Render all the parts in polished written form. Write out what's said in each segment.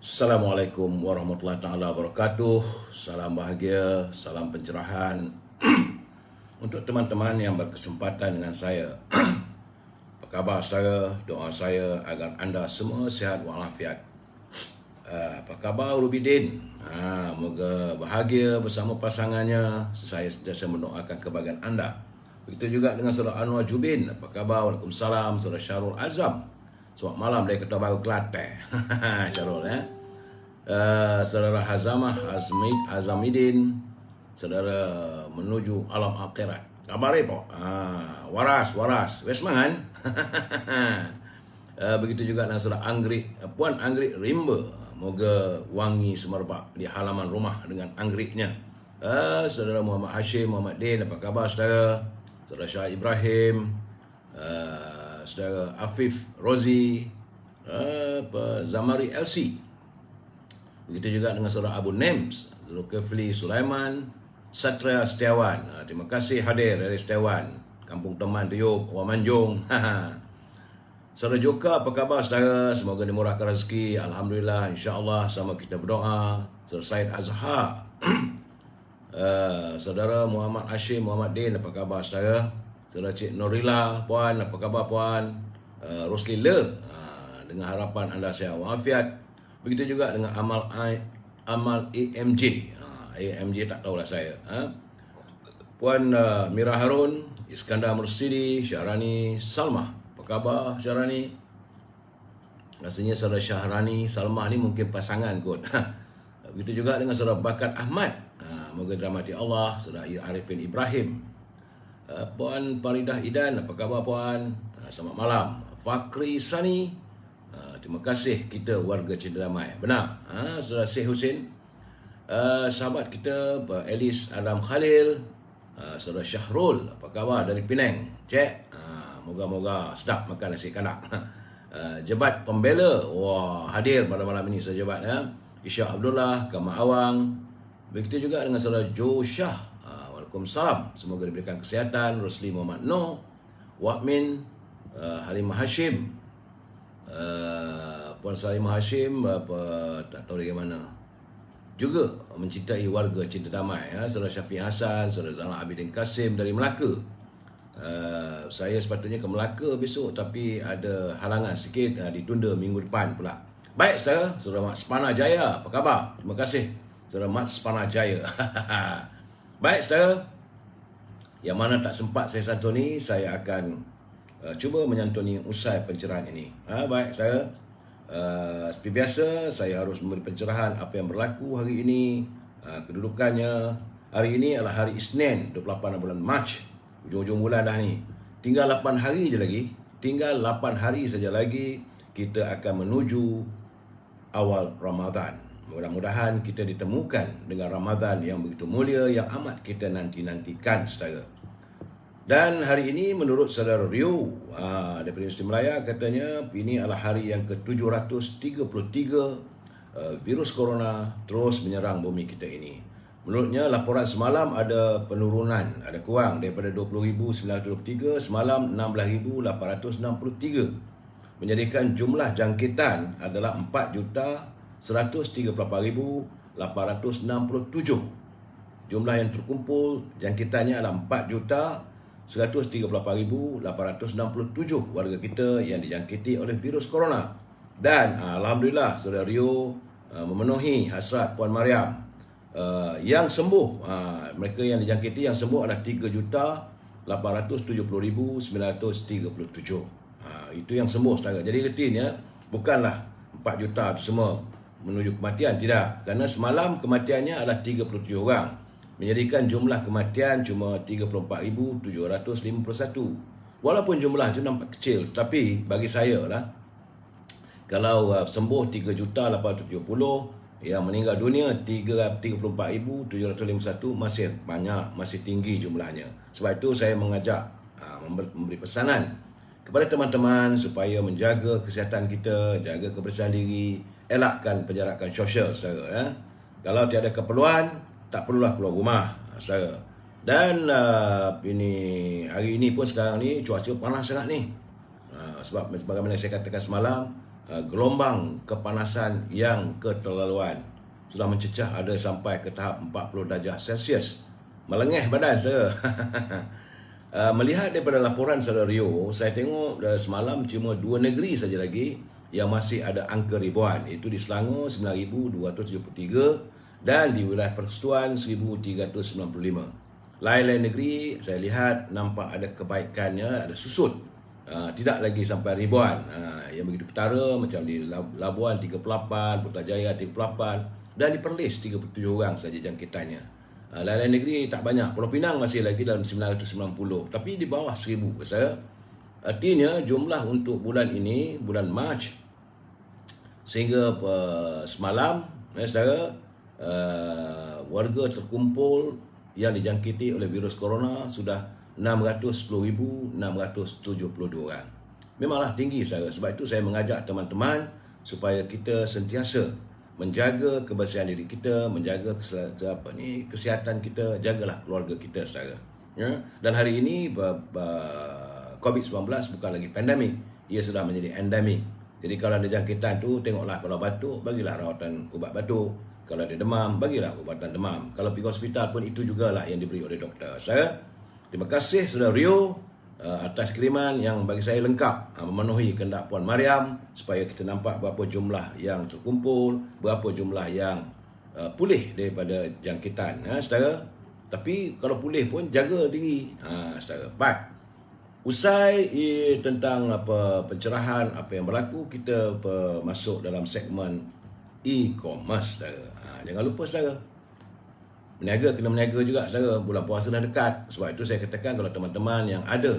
Assalamualaikum warahmatullahi taala wabarakatuh. Salam bahagia, salam pencerahan untuk teman-teman yang berkesempatan dengan saya. Apa khabar saudara? Doa saya agar anda semua sihat walafiat. Apa khabar Rubidin? Moga bahagia bersama pasangannya. Saya sentiasa mendoakan kebahagiaan anda. Begitu juga dengan saudara Anwar Jubin. Apa khabar? Waalaikumsalam. Saudara Syarul Azam. Selamat malam dari Kota Baru Kelantan. Syarul saudara Hazamah Azamidin, saudara menuju alam akhirat. Kabar apa? Waras. Wes mangan. Begitu juga dengan saudara Puan Anggrik Rimba. Moga wangi semerbak di halaman rumah dengan anggriknya. Saudara Muhammad Hashim, Muhammad Din, apa khabar saudara? Saudara Syah Ibrahim, saudara Afif Rozi, Zamari LC. Begitu juga dengan saudara Abu Nems, Zulkifli Sulaiman, Satria Setiawan. Terima kasih hadir dari Setiawan, Kampung Teman Tiup, Wamanjung. Saudara Joka, apa khabar saudara? Semoga dimurahkan rezeki. Alhamdulillah, insya-Allah sama kita berdoa. Saudara Said Azhar. Saudara Muhammad Hashim, Muhammad Din, apa khabar saudara? Saudara Cik Norila, puan, apa khabar puan? Rosli Le, dengan harapan anda sihat walafiat. Begitu juga dengan Amal AMJ. AMJ tak tahulah saya. Puan Mira Harun, Iskandar Mursidi, Syahrani Salmah. Apa khabar Syahrani? Rasanya saudara Syahrani Salmah ni mungkin pasangan kot. Begitu juga dengan saudara Bakat Ahmad. Moga dirahmati Allah. Saudara Arifin Ibrahim. Puan Faridah Idan, apa khabar puan? Selamat malam. Fakri Sani. Terima kasih kita warga Cinta Damai. Benar. Saudara Syekh Husin. Sahabat kita Elis Adam Khalil. Saudara Syahrul, apa khabar dari Penang? Cik. Moga-moga sedap makan nasi kanak. Jebat Pembela. Wah, hadir pada malam ini saudara Jebat. Isya Abdullah, Kama Awang. Begitu juga dengan saudara Jo Shah. Waalaikumsalam. Semoga diberikan kesihatan. Rosli Muhammad Noh, Wakmin, Halimah Hashim, Puan Salimah Hashim, tak tahu dari mana. Juga mencintai warga Cinta Damai. Saudara Syafiq Hasan, saudara Zainal Abidin Kasim dari Melaka. Saya sepatutnya ke Melaka besok, tapi ada halangan sikit, ditunda minggu depan pula. Baik saudara, saudara Mat Spana Jaya, apa khabar? Terima kasih saudara Mat Spana Jaya. Baik saudara, yang mana tak sempat saya santuni, saya akan cuba menyantuni usai pencerahan ini. Baik saudara, seperti biasa saya harus memberi pencerahan apa yang berlaku hari ini, kedudukannya. Hari ini adalah hari Isnin 28 bulan Mac. Hujung-hujung bulan dah ni. Tinggal 8 hari je lagi. Tinggal 8 hari saja lagi kita akan menuju awal Ramadan. Mudah-mudahan kita ditemukan dengan Ramadan yang begitu mulia, yang amat kita nanti-nantikan saudara. Dan hari ini menurut saudara Rio daripada Universiti Melaya, katanya ini adalah hari yang ke-733 virus corona terus menyerang bumi kita ini. Menurutnya laporan semalam ada penurunan, ada kurang daripada 20,923, semalam 16,863. Menjadikan jumlah jangkitan adalah 4,138,867. Jumlah yang terkumpul jangkitannya adalah 4,138,867 warga kita yang dijangkiti oleh virus corona. Dan Alhamdulillah saudara Rio memenuhi hasrat Puan Mariam. Yang sembuh, mereka yang dijangkiti yang sembuh adalah 3,870,937. Itu yang sembuh saudara. Jadi retinnya bukanlah 4 juta itu semua menuju kematian, tidak. Kerana semalam kematiannya adalah 37 orang. Menjadikan jumlah kematian cuma 34,751. Walaupun jumlah itu nampak kecil, tapi bagi saya lah, kalau sembuh 3,870, yang meninggal dunia 34,751, masih banyak, masih tinggi jumlahnya. Sebab itu saya mengajak, memberi pesanan kepada teman-teman supaya menjaga kesihatan kita, jaga kebersihan diri, elakkan penjarakan sosial saudara. Kalau tiada keperluan, tak perlulah keluar rumah saudara. Dan hari ini pun sekarang ni cuaca panas sangat ni. Sebab bagaimana saya katakan semalam, gelombang kepanasan yang keterlaluan. Sudah mencecah, ada sampai ke tahap 40 darjah Celsius. Melengeh badan saya. Melihat daripada laporan saudara Rio, saya tengok semalam cuma 2 negeri saja lagi yang masih ada angka ribuan. Itu di Selangor 9,273 dan di wilayah Persekutuan 1,395. Lain-lain negeri saya lihat nampak ada kebaikannya, ada susut. Tidak lagi sampai ribuan. Yang begitu ketara macam di Labuan 38, Putrajaya 38 dan di Perlis 37 orang saja jangkitannya. Lain-lain negeri tak banyak. Pulau Pinang masih lagi dalam 990, tapi di bawah 1000 saya. Artinya jumlah untuk bulan ini, bulan Mac sehingga semalam, saudara, warga terkumpul yang dijangkiti oleh virus corona sudah 610,672 orang. Memanglah tinggi saudara. Sebab itu saya mengajak teman-teman supaya kita sentiasa menjaga kebersihan diri kita, menjaga kesihatan kita, jagalah keluarga kita saudara. Ya? Dan hari ini COVID-19 bukan lagi pandemik, ia sudah menjadi endemik. Jadi kalau ada jangkitan tu, tengoklah kalau batuk, bagilah rawatan ubat batuk. Kalau ada demam, bagilah ubatan demam. Kalau pergi hospital pun itu jugalah yang diberi oleh doktor. Saya terima kasih saudara Rio atas kiriman yang bagi saya lengkap, memenuhi kehendak Puan Mariam supaya kita nampak berapa jumlah yang terkumpul, berapa jumlah yang pulih daripada jangkitan, saudara. Tapi kalau pulih pun jaga diri, saudara. Baik. Usai tentang pencerahan apa yang berlaku, kita masuk dalam segmen e-commerce, saudara. Jangan lupa saudara, meniaga kena meniaga juga saudara. Bulan puasa dah dekat. Sebab itu saya katakan kalau teman-teman yang ada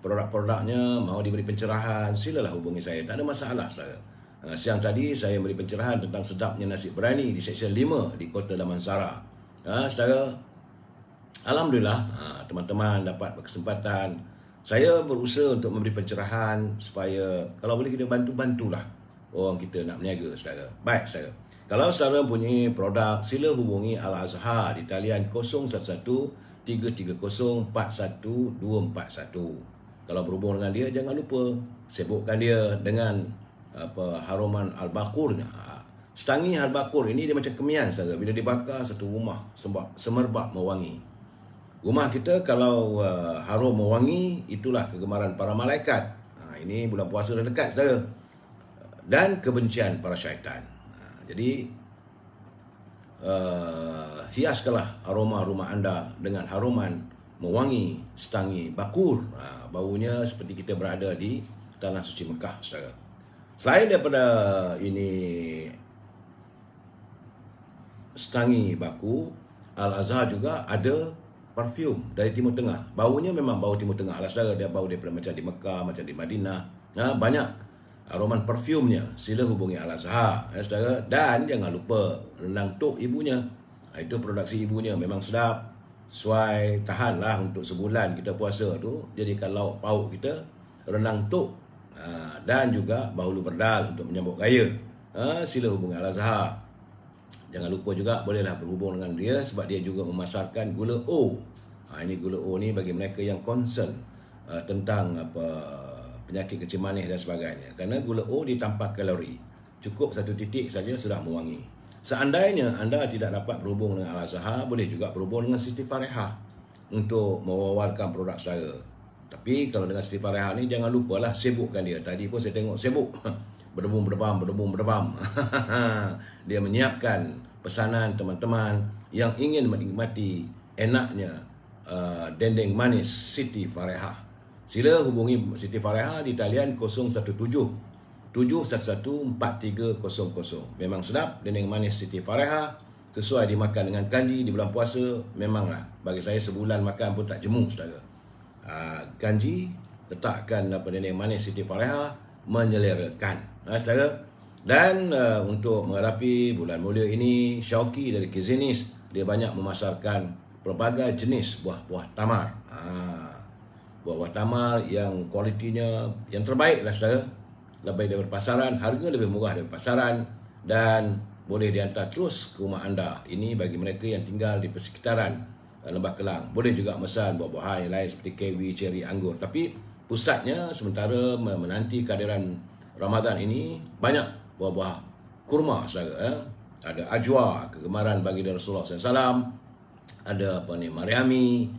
produk-produknya mahu diberi pencerahan, silalah hubungi saya. Tak ada masalah saudara. Siang tadi saya beri pencerahan tentang sedapnya nasi berani di Seksyen 5 di Kota Damansara. Saudara, alhamdulillah teman-teman dapat berkesempatan. Saya berusaha untuk memberi pencerahan supaya kalau boleh kita bantu-bantulah orang kita nak berniaga saudara. Baik saudara. Kalau saudara punya produk, sila hubungi Al-Azhar di talian 011-330-41241. Kalau berhubung dengan dia, jangan lupa sibukkan dia dengan haruman Al-Baqurnya. Setangi Al-Baqur ini dia macam kemian saudara. Bila dibakar satu rumah semerbak mewangi. Rumah kita kalau harum mewangi, itulah kegemaran para malaikat. Ini bulan puasa dah dekat saudara. Dan kebencian para syaitan. Jadi hiaskanlah aroma rumah anda dengan haruman mewangi setangi bakur. Baunya seperti kita berada di tanah suci Mekah saudara. Selain daripada ini setangi baku, Al-Azhar juga ada parfum dari Timur Tengah. Baunya memang bau Timur Tengah lah saudara. Dia bau daripada macam di Mekah, macam di Madinah. Banyak aroman parfumnya. Sila hubungi Al-Azhar saudara. Dan jangan lupa rendang tok ibunya. Itu produksi ibunya memang sedap. Sesuai tahanlah untuk sebulan kita puasa tu. Jadikan lauk pauk kita rendang tok dan juga bahulu berdal untuk menyambut raya. Sila hubungi Al-Azhar. Jangan lupa juga bolehlah berhubung dengan dia sebab dia juga memasarkan gula O. Ini gula O ni bagi mereka yang concern tentang penyakit kecil manis dan sebagainya. Kerana gula O dia tanpa kalori. Cukup satu titik saja sudah mewangi. Seandainya anda tidak dapat berhubung dengan Al-Azhar, boleh juga berhubung dengan Siti Farehah untuk mewawarkan produk saya. Tapi kalau dengan Siti Farehah ni jangan lupalah sibukkan dia. Tadi pun saya tengok sibuk. Berdebam. Dia menyiapkan pesanan teman-teman yang ingin menikmati enaknya dendeng manis Siti Farehah. Sila hubungi Siti Farehah di talian 017-711-4300. Memang sedap dendeng manis Siti Farehah. Sesuai dimakan dengan kanji di bulan puasa. Memanglah bagi saya sebulan makan pun tak jemu saudara. Kanji letakkan dendeng manis Siti Farehah menyelerakan saudara. Dan untuk menghadapi bulan mulia ini, Syauqi dari Kizinis dia banyak memasarkan pelbagai jenis buah-buah tamar. Buah-buah tamar yang kualitinya yang terbaik lah saudara. Lebih daripada pasaran, harga lebih murah daripada pasaran dan boleh dihantar terus ke rumah anda. Ini bagi mereka yang tinggal di persekitaran Lembah Kelang. Boleh juga mesan buah-buahan yang lain seperti kiwi, ceri, anggur. Tapi pusatnya sementara menanti kehadiran Ramadan ini banyak buah-buah kurma saudara. Ada ajwa, kegemaran bagi Rasulullah SAW. Ada apa ni, mariami,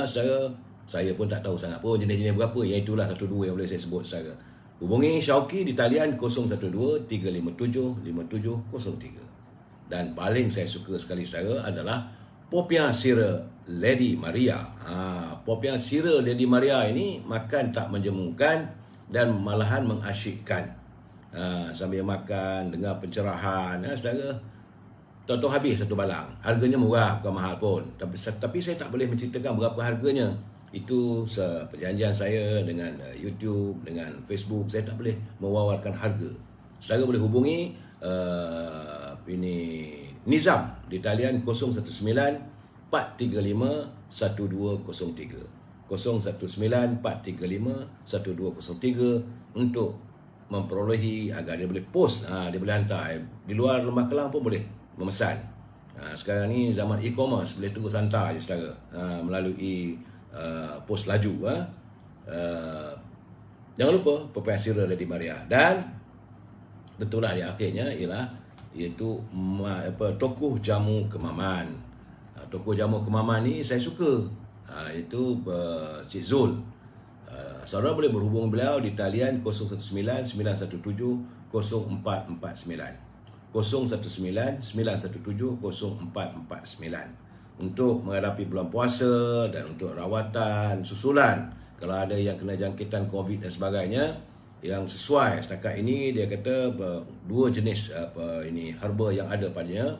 saudara. Saya pun tak tahu sangat pun jenis-jenis berapa. Yang itulah satu dua yang boleh saya sebut saudara. Hubungi Syauqi di talian 012-357-5703. Dan paling saya suka sekali saudara adalah Popiah Sirih Lady Maria. Popiah Sirih Lady Maria ini makan tak menjemukan dan malahan mengasyikkan. Sambil makan, dengar pencerahan, saudara. Tahu-tahu habis satu balang. Harganya murah, bukan mahal pun. Tapi saya tak boleh menceritakan berapa harganya. Itu perjanjian saya dengan YouTube, dengan Facebook. Saya tak boleh mewawarkan harga. Saudara boleh hubungi Nizam di talian 019-435-1203. 019-435-1203 untuk memperolehi agar dia boleh post, dia boleh hantar di luar Lembah Kelang pun boleh memesan. Sekarang ni zaman e-commerce, boleh terus hantar je saudara melalui pos laju. Jangan lupa Popiah Sirih Lady Maria. Dan betullah yang akhirnya iaitu tokoh jamu Kemaman. Tokoh jamu Kemaman ni saya suka, iaitu Cik Zul. Saudara boleh berhubung beliau di talian 019-917-0449. 019-917-0449 untuk menghadapi bulan puasa dan untuk rawatan susulan kalau ada yang kena jangkitan COVID dan sebagainya. Yang sesuai setakat ini, dia kata dua jenis herba yang ada padanya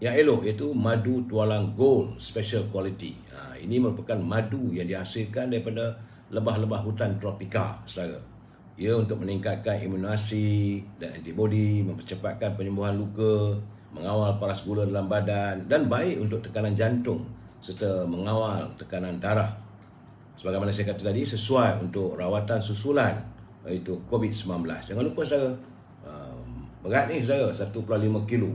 yang elok, iaitu madu tualang gold special quality. Ini merupakan madu yang dihasilkan daripada lebah-lebah hutan tropika, saudara. Ia untuk meningkatkan imunasi dan antibodi, mempercepatkan penyembuhan luka, mengawal paras gula dalam badan dan baik untuk tekanan jantung serta mengawal tekanan darah. Sebagaimana saya kata tadi, sesuai untuk rawatan susulan, iaitu COVID-19. Jangan lupa saudara, berat ni saudara 1.5 kilo.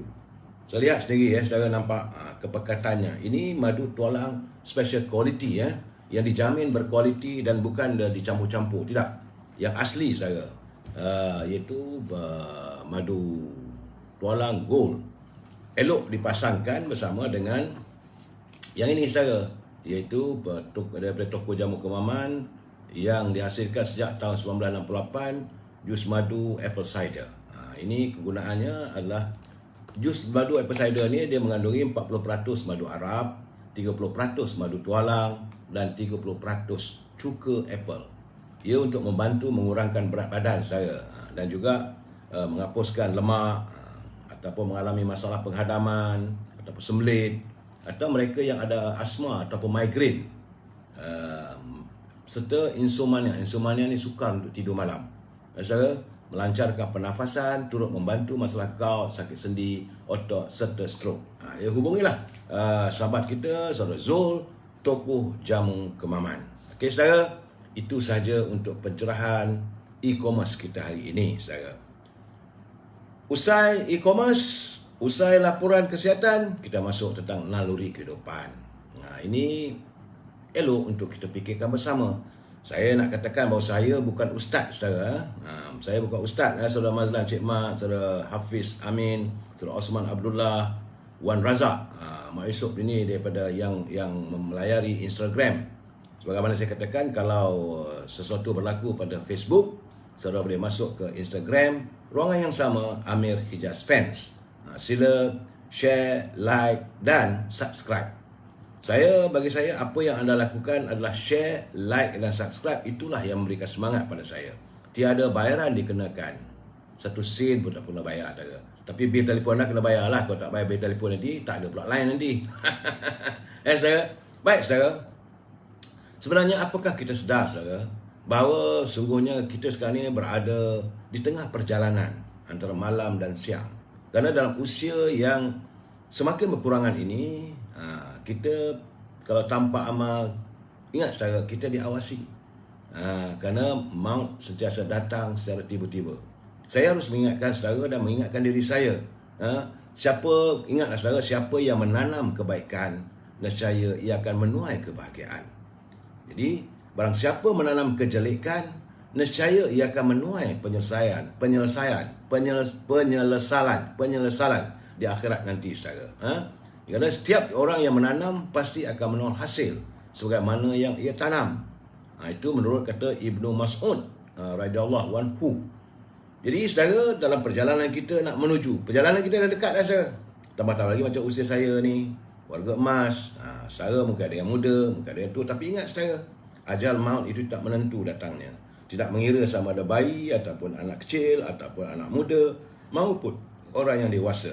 Saya lihat sendiri saudara, nampak kepekatannya. Ini madu tualang special quality yang dijamin berkualiti dan bukan dicampur-campur, tidak. Yang asli saudara, iaitu madu tualang gold. Elok dipasangkan bersama dengan yang ini saudara, iaitu daripada toko jamu Kemaman yang dihasilkan sejak tahun 1968, jus madu apple cider. Ini kegunaannya adalah jus madu apple cider ni dia mengandungi 40% madu Arab, 30% madu tualang dan 30% cuka apple. Ia untuk membantu mengurangkan berat badan saya dan juga menghapuskan lemak ataupun mengalami masalah penghadaman ataupun sembelit, atau mereka yang ada asma ataupun migrain, serta insomnia. Insomnia ni sukar untuk tidur malam. Saudara, melancarkan pernafasan, turut membantu masalah gout, sakit sendi, otot serta stroke. Hubungilah sahabat kita, saudara Zul, tokoh jamu Kemaman. Okey saudara, itu sahaja untuk pencerahan e-commerce kita hari ini saudara. Usai e-commerce, usai laporan kesihatan, kita masuk tentang naluri kehidupan. Ini elok untuk kita fikirkan bersama. Saya nak katakan bahawa saya bukan ustaz saudara. Saya bukan ustaz, saudara Mazlan Cik Mat, saudara Hafiz Amin, saudara Osman Abdullah, Wan Razak, Mak Yusof ini daripada yang melayari Instagram. Sebagaimana saya katakan, kalau sesuatu berlaku pada Facebook, saudara boleh masuk ke Instagram, ruangan yang sama, Amir Hijaz Fans. Sila share, like dan subscribe. Bagi saya, apa yang anda lakukan adalah share, like dan subscribe. Itulah yang memberikan semangat pada saya. Tiada bayaran dikenakan. 1 sen pun tak pernah bayar saudara. Tapi bil telefon anda kena bayar lah. Kalau tak bayar bil telefon nanti, tak ada pula line nanti. Saudara. Baik saudara. Sebenarnya apakah kita sedar saudara, bahawa sungguhnya kita sekarang ni berada di tengah perjalanan antara malam dan siang. Kerana dalam usia yang semakin berkurangan ini, kita kalau tanpa amal, ingat saudara, kita diawasi. Kerana maut sentiasa datang secara tiba-tiba. Saya harus mengingatkan saudara dan mengingatkan diri saya. Ingatlah saudara, siapa yang menanam kebaikan, nescaya ia akan menuai kebahagiaan. Jadi, barang siapa menanam kejelekan, nescaya ia akan menuai penyesalan di akhirat nanti, saudara. Kerana setiap orang yang menanam pasti akan menuai hasil sebagaimana yang ia tanam. Itu menurut kata Ibnu Mas'ud radhiyallahu anhu. Jadi saudara, dalam perjalanan kita nak menuju, perjalanan kita dah dekat dah, saudara. Tambah-tambah lagi macam usia saya ni, warga emas. Saudara mungkin ada yang muda, mungkin ada yang tua. Tapi ingat saudara, ajal maut itu tak menentu datangnya. Tidak mengira sama ada bayi ataupun anak kecil ataupun anak muda maupun orang yang dewasa.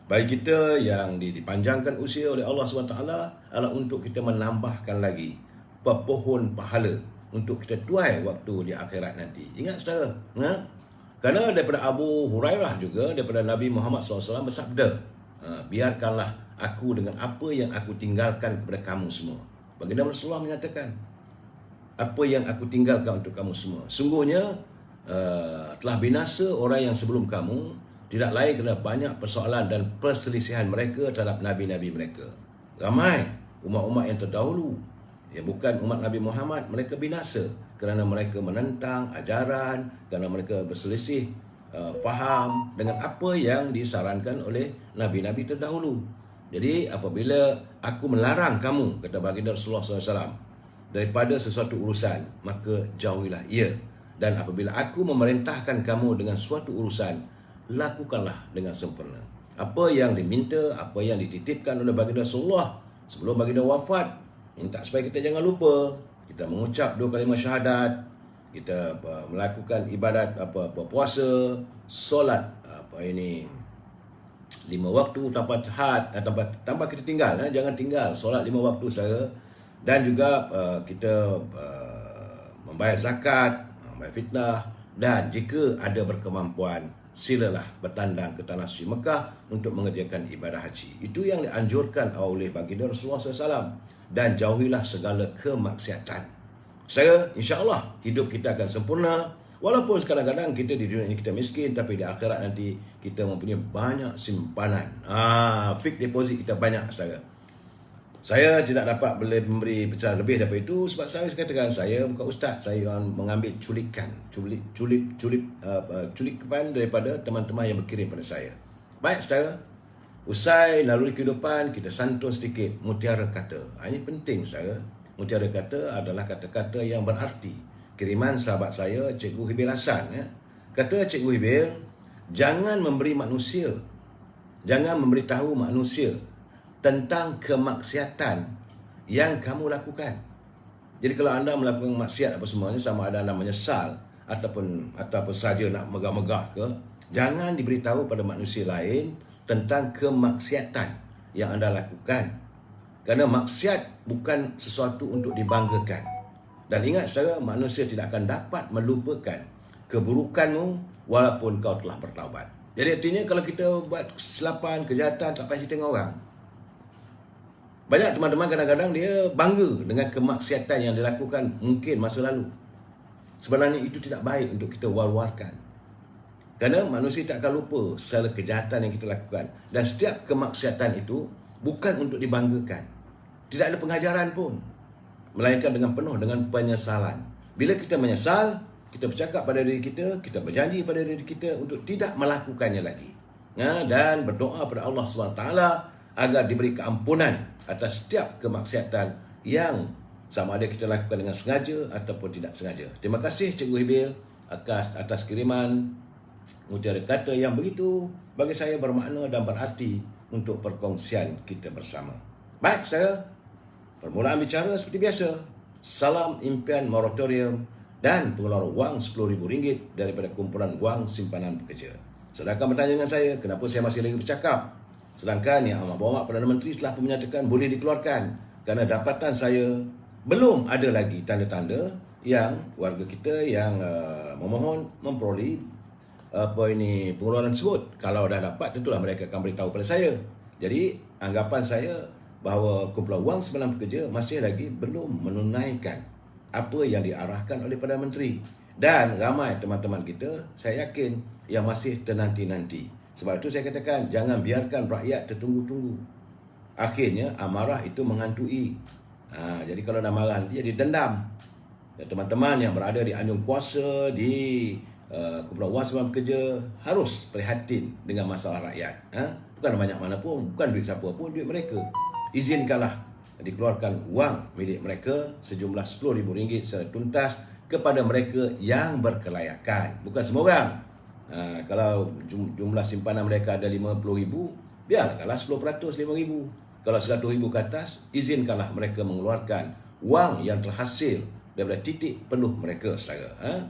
Bagi kita yang dipanjangkan usia oleh Allah SWT adalah untuk kita menambahkan lagi pepohon pahala untuk kita tuai waktu di akhirat nanti. Ingat saudara, kerana daripada Abu Hurairah juga, daripada Nabi Muhammad SAW bersabda, biarkanlah aku dengan apa yang aku tinggalkan kepada kamu semua. Baginda Rasulullah menyatakan, apa yang aku tinggalkan untuk kamu semua, sungguhnya telah binasa orang yang sebelum kamu, tidak lain kerana banyak persoalan dan perselisihan mereka terhadap nabi-nabi mereka. Ramai umat-umat yang terdahulu yang bukan umat Nabi Muhammad, mereka binasa kerana mereka menentang ajaran, kerana mereka berselisih faham dengan apa yang disarankan oleh nabi-nabi terdahulu. Jadi apabila aku melarang kamu, kata baginda Rasulullah SAW, daripada sesuatu urusan, maka jauhilah ia. Dan apabila aku memerintahkan kamu dengan suatu urusan, lakukanlah dengan sempurna. Apa yang diminta, apa yang dititipkan oleh baginda Rasulullah sebelum baginda wafat, minta supaya kita jangan lupa, kita mengucap 2 kalimah syahadat, kita melakukan ibadat puasa, solat 5 waktu tanpa had, tanpa kita tinggal, jangan tinggal solat 5 waktu saudara. Dan juga kita membayar zakat, membayar fitnah, dan jika ada berkemampuan, silalah bertandang ke tanah suci Mekah untuk mengerjakan ibadah haji. Itu yang dianjurkan oleh baginda Rasulullah SAW. Dan jauhilah segala kemaksiatan. Saya, insya-Allah hidup kita akan sempurna. Walaupun kadang-kadang kita di dunia ini kita miskin, tapi di akhirat nanti kita mempunyai banyak simpanan. Fixed deposit kita banyak, saudara. Saya tidak dapat boleh memberi pencerahan lebih daripada itu sebab saya katakan saya bukan ustaz, saya mengambil culikan daripada teman-teman yang berkirim pada saya. Baik saudara, usai naluri kehidupan kita santun sedikit mutiara kata. Ini penting saudara. Mutiara kata adalah kata-kata yang berarti. Kiriman sahabat saya Cikgu Hibil Hasan, Kata Cikgu Hibil, jangan memberitahu manusia tentang kemaksiatan yang kamu lakukan. Jadi kalau anda melakukan maksiat apa semuanya, sama ada anda menyesal ataupun saja nak megah-megah ke, jangan diberitahu pada manusia lain tentang kemaksiatan yang anda lakukan. Kerana maksiat bukan sesuatu untuk dibanggakan. Dan ingat saudara, manusia tidak akan dapat melupakan keburukanmu walaupun kau telah bertaubat. Jadi artinya kalau kita buat kesilapan, kejahatan, tak payah cerita dengan orang. Banyak teman-teman kadang-kadang dia bangga dengan kemaksiatan yang dilakukan mungkin masa lalu. Sebenarnya itu tidak baik untuk kita war-warkan. Kerana manusia tak akan lupa segala kejahatan yang kita lakukan. Dan setiap kemaksiatan itu bukan untuk dibanggakan. Tidak ada pengajaran pun. Melainkan penuh dengan penyesalan. Bila kita menyesal, kita bercakap pada diri kita, kita berjanji pada diri kita untuk tidak melakukannya lagi. Dan berdoa pada Allah SWT agar diberi keampunan atas setiap kemaksiatan yang sama ada kita lakukan dengan sengaja ataupun tidak sengaja. Terima kasih Cikgu Hibil atas kiriman mutiara kata yang begitu bagi saya bermakna dan berarti untuk perkongsian kita bersama. Baik saya, permulaan bicara seperti biasa. Salam impian moratorium dan pengeluaran wang RM10,000 daripada kumpulan wang simpanan pekerja. Sedangkan bertanya dengan saya, kenapa saya masih lagi bercakap? Sedangkan yang amat berhormat Perdana Menteri telah pun menyatakan boleh dikeluarkan kerana dapatan saya belum ada lagi tanda-tanda yang warga kita yang memohon memperoleh pengeluaran tersebut. Kalau dah dapat, tentulah mereka akan beritahu pada saya. Jadi anggapan saya bahawa kumpulan wang simpanan pekerja masih lagi belum menunaikan apa yang diarahkan oleh Perdana Menteri. Dan ramai teman-teman kita, saya yakin, yang masih ternanti-nanti. Sebab itu saya katakan, jangan biarkan rakyat tertunggu-tunggu. Akhirnya amarah itu menghantui. Jadi kalau dah marah nanti jadi dendam. teman-teman yang berada di anjung kuasa, di Kumpulan Wan Semalam Kerja harus prihatin dengan masalah rakyat. Bukan banyak mana pun, bukan duit siapa pun, duit mereka. Izinkanlah dikeluarkan wang milik mereka sejumlah RM10,000 secara tuntas kepada mereka yang berkelayakan. Bukan semua orang. Kalau jumlah simpanan mereka ada RM50,000, biarkanlah 10% RM5,000. Kalau RM100,000 ke atas, izinkanlah mereka mengeluarkan wang yang terhasil daripada titik penuh mereka, saudara.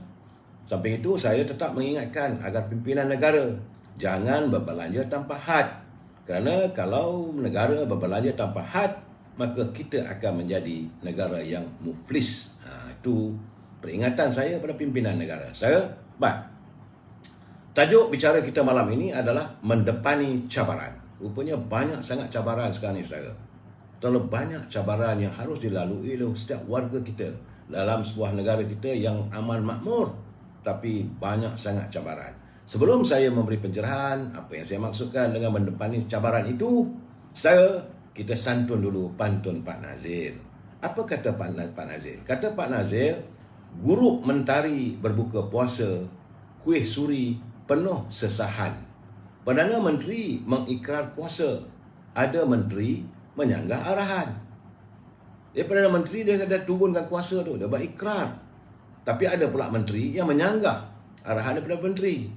Samping itu, saya tetap mengingatkan agar pimpinan negara jangan berbelanja tanpa had. Kerana kalau negara berbelanja tanpa had, maka kita akan menjadi negara yang muflis. Itu peringatan saya pada pimpinan negara. Baik. Tajuk bicara kita malam ini adalah mendepani cabaran. Rupanya banyak sangat cabaran sekarang ni, saudara. Terlalu banyak cabaran yang harus dilalui oleh setiap warga kita dalam sebuah negara kita yang aman makmur. Tapi banyak sangat cabaran. Sebelum saya memberi pencerahan apa yang saya maksudkan dengan mendepani cabaran itu, saudara, kita santun dulu pantun Pak Nazil. Apa kata Pak Nazil? Kata Pak Nazil, guruk mentari berbuka puasa, kuih suri penuh sesahan. Perdana Menteri mengikrar puasa, ada menteri menyanggah arahan. Perdana Menteri dia dah turunkan kuasa tu, dia buat ikrar. Tapi ada pula menteri yang menyanggah arahan daripada menteri.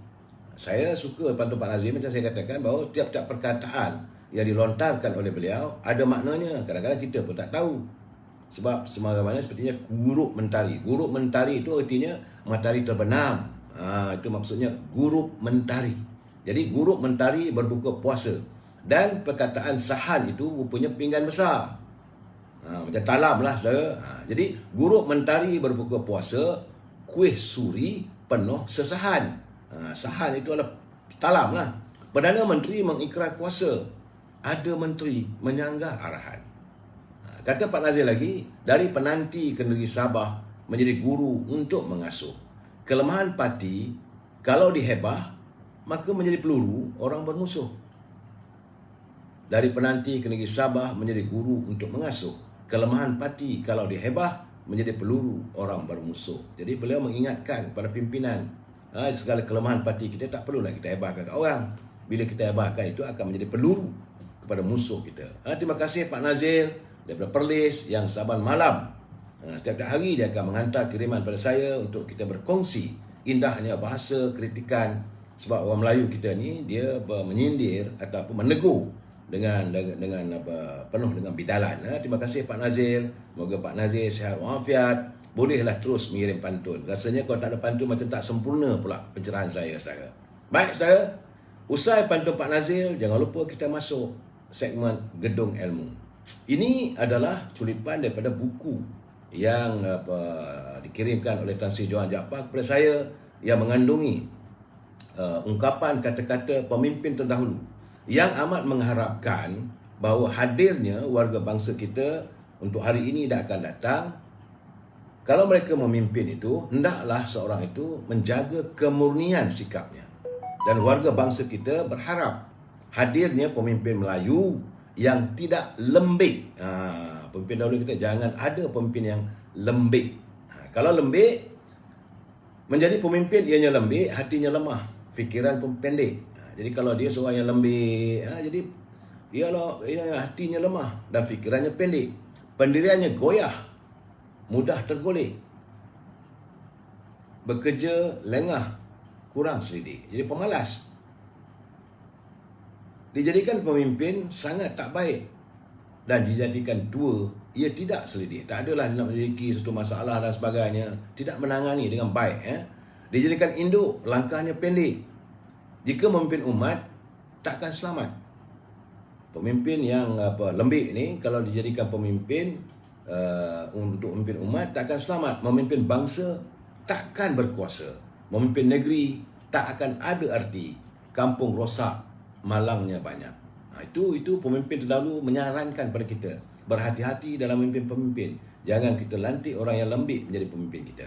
Saya suka pantun Pak Nazim, macam saya katakan bahawa tiap-tiap perkataan yang dilontarkan oleh beliau ada maknanya. Kadang-kadang kita pun tak tahu. Sebab semana-mana sepertinya guruk mentari. Guruk mentari itu artinya matahari terbenam. Itu maksudnya guruk mentari. Jadi guruk mentari berbuka puasa. Dan perkataan sahan itu rupanya pinggan besar. Macam talam lah, saudara. Jadi guruk mentari berbuka puasa, kuih suri penuh sesahan. Sahan itu adalah talam lah. Perdana Menteri mengikrar kuasa, ada menteri menyanggah arahan. Kata Pak Nazir lagi, dari penanti ke negeri Sabah menjadi guru untuk mengasuh. Kelemahan parti, kalau dihebah, maka menjadi peluru orang bermusuh. Dari penanti ke negeri Sabah menjadi guru untuk mengasuh. Kelemahan parti kalau dihebah menjadi peluru orang bermusuh. Jadi beliau mengingatkan pada pimpinan, segala kelemahan parti kita tak perlulah kita hebahkan kat orang. Bila kita hebahkan itu akan menjadi peluru kepada musuh kita. Terima kasih Pak Nazil daripada Perlis yang saban malam. Setiap hari dia akan menghantar kiriman pada saya untuk kita berkongsi indahnya bahasa kritikan. Sebab orang Melayu kita ni dia menyindir ataupun menegur dengan apa, penuh dengan bidalan. Terima kasih Pak Nazil. Semoga Pak Nazil sihat walafiat. Bolehlah terus mengirim pantun. Rasanya kalau tak ada pantun macam tak sempurna pula pencerahan saya, saudara. Baik, saudara. Usai pantun Pak Nazil, jangan lupa kita masuk segmen Gedung Ilmu. Ini adalah culipan daripada buku yang dikirimkan oleh Tan Sri Johan Jaafar kepada saya yang mengandungi ungkapan kata-kata pemimpin terdahulu yang amat mengharapkan bahawa hadirnya warga bangsa kita untuk hari ini dan akan datang, kalau mereka memimpin itu, hendaklah seorang itu menjaga kemurnian sikapnya. Dan warga bangsa kita berharap hadirnya pemimpin Melayu yang tidak lembik. Pemimpin dahulu kita jangan ada pemimpin yang lembik. Kalau lembik, menjadi pemimpin ianya lembik, hatinya lemah, fikiran pun pendek. Jadi kalau dia seorang yang lembik, jadi dia hatinya lemah dan fikirannya pendek. Pendiriannya goyah, mudah tergolek. Bekerja lengah, kurang selidik. Jadi pemalas. Dijadikan pemimpin sangat tak baik. Dan dijadikan tua, ia tidak selidik. Tak adalah nak memiliki satu masalah dan sebagainya. Tidak menangani dengan baik. Dijadikan induk, langkahnya pendek. Jika memimpin umat, takkan selamat. Pemimpin yang lembik ni, kalau dijadikan pemimpin untuk memimpin umat, takkan selamat. Memimpin bangsa, takkan berkuasa. Memimpin negeri, tak akan ada arti. Kampung rosak, malangnya banyak. Itu pemimpin terdahulu menyarankan pada kita. Berhati-hati dalam memimpin pemimpin. Jangan kita lantik orang yang lembik menjadi pemimpin kita.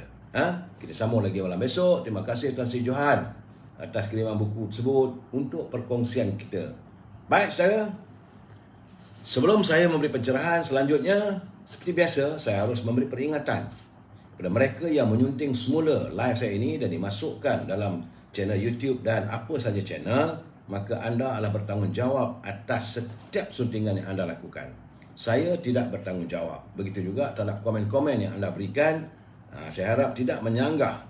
Kita sambung lagi malam besok. Terima kasih Tan Sri Johan atas kiriman buku tersebut untuk perkongsian kita. Baik, saudara. Sebelum saya memberi pencerahan selanjutnya, seperti biasa, saya harus memberi peringatan. kepada mereka yang menyunting semula live saya ini dan dimasukkan dalam channel YouTube dan apa saja channel, maka anda adalah bertanggungjawab atas setiap suntingan yang anda lakukan. Saya tidak bertanggungjawab. Begitu juga terhadap komen-komen yang anda berikan. Saya harap tidak menyanggah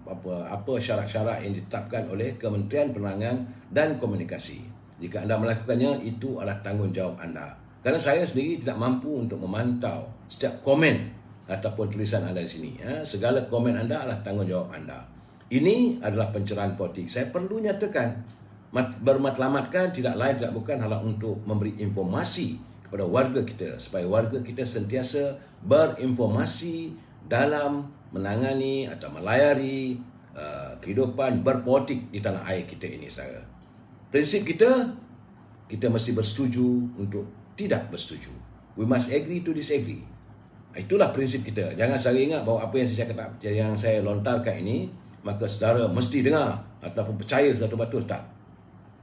apa syarat-syarat yang ditetapkan oleh Kementerian Penerangan dan Komunikasi. Jika anda melakukannya, itu adalah tanggungjawab anda. Kerana saya sendiri tidak mampu untuk memantau setiap komen ataupun tulisan anda di sini. Segala komen anda adalah tanggungjawab anda. Ini adalah pencerahan politik. Saya perlu nyatakan, bermatlamatkan tidak lain tidak bukan adalah untuk memberi informasi kepada warga kita, supaya warga kita sentiasa berinformasi dalam menangani atau melayari kehidupan berpolitik di tanah air kita ini, saudara. Prinsip kita mesti bersetuju untuk tidak bersetuju. We must agree to disagree. Itulah prinsip kita. Jangan saudara ingat bahawa apa yang saya lontarkan ini, maka saudara mesti dengar ataupun percaya 100%. Tak.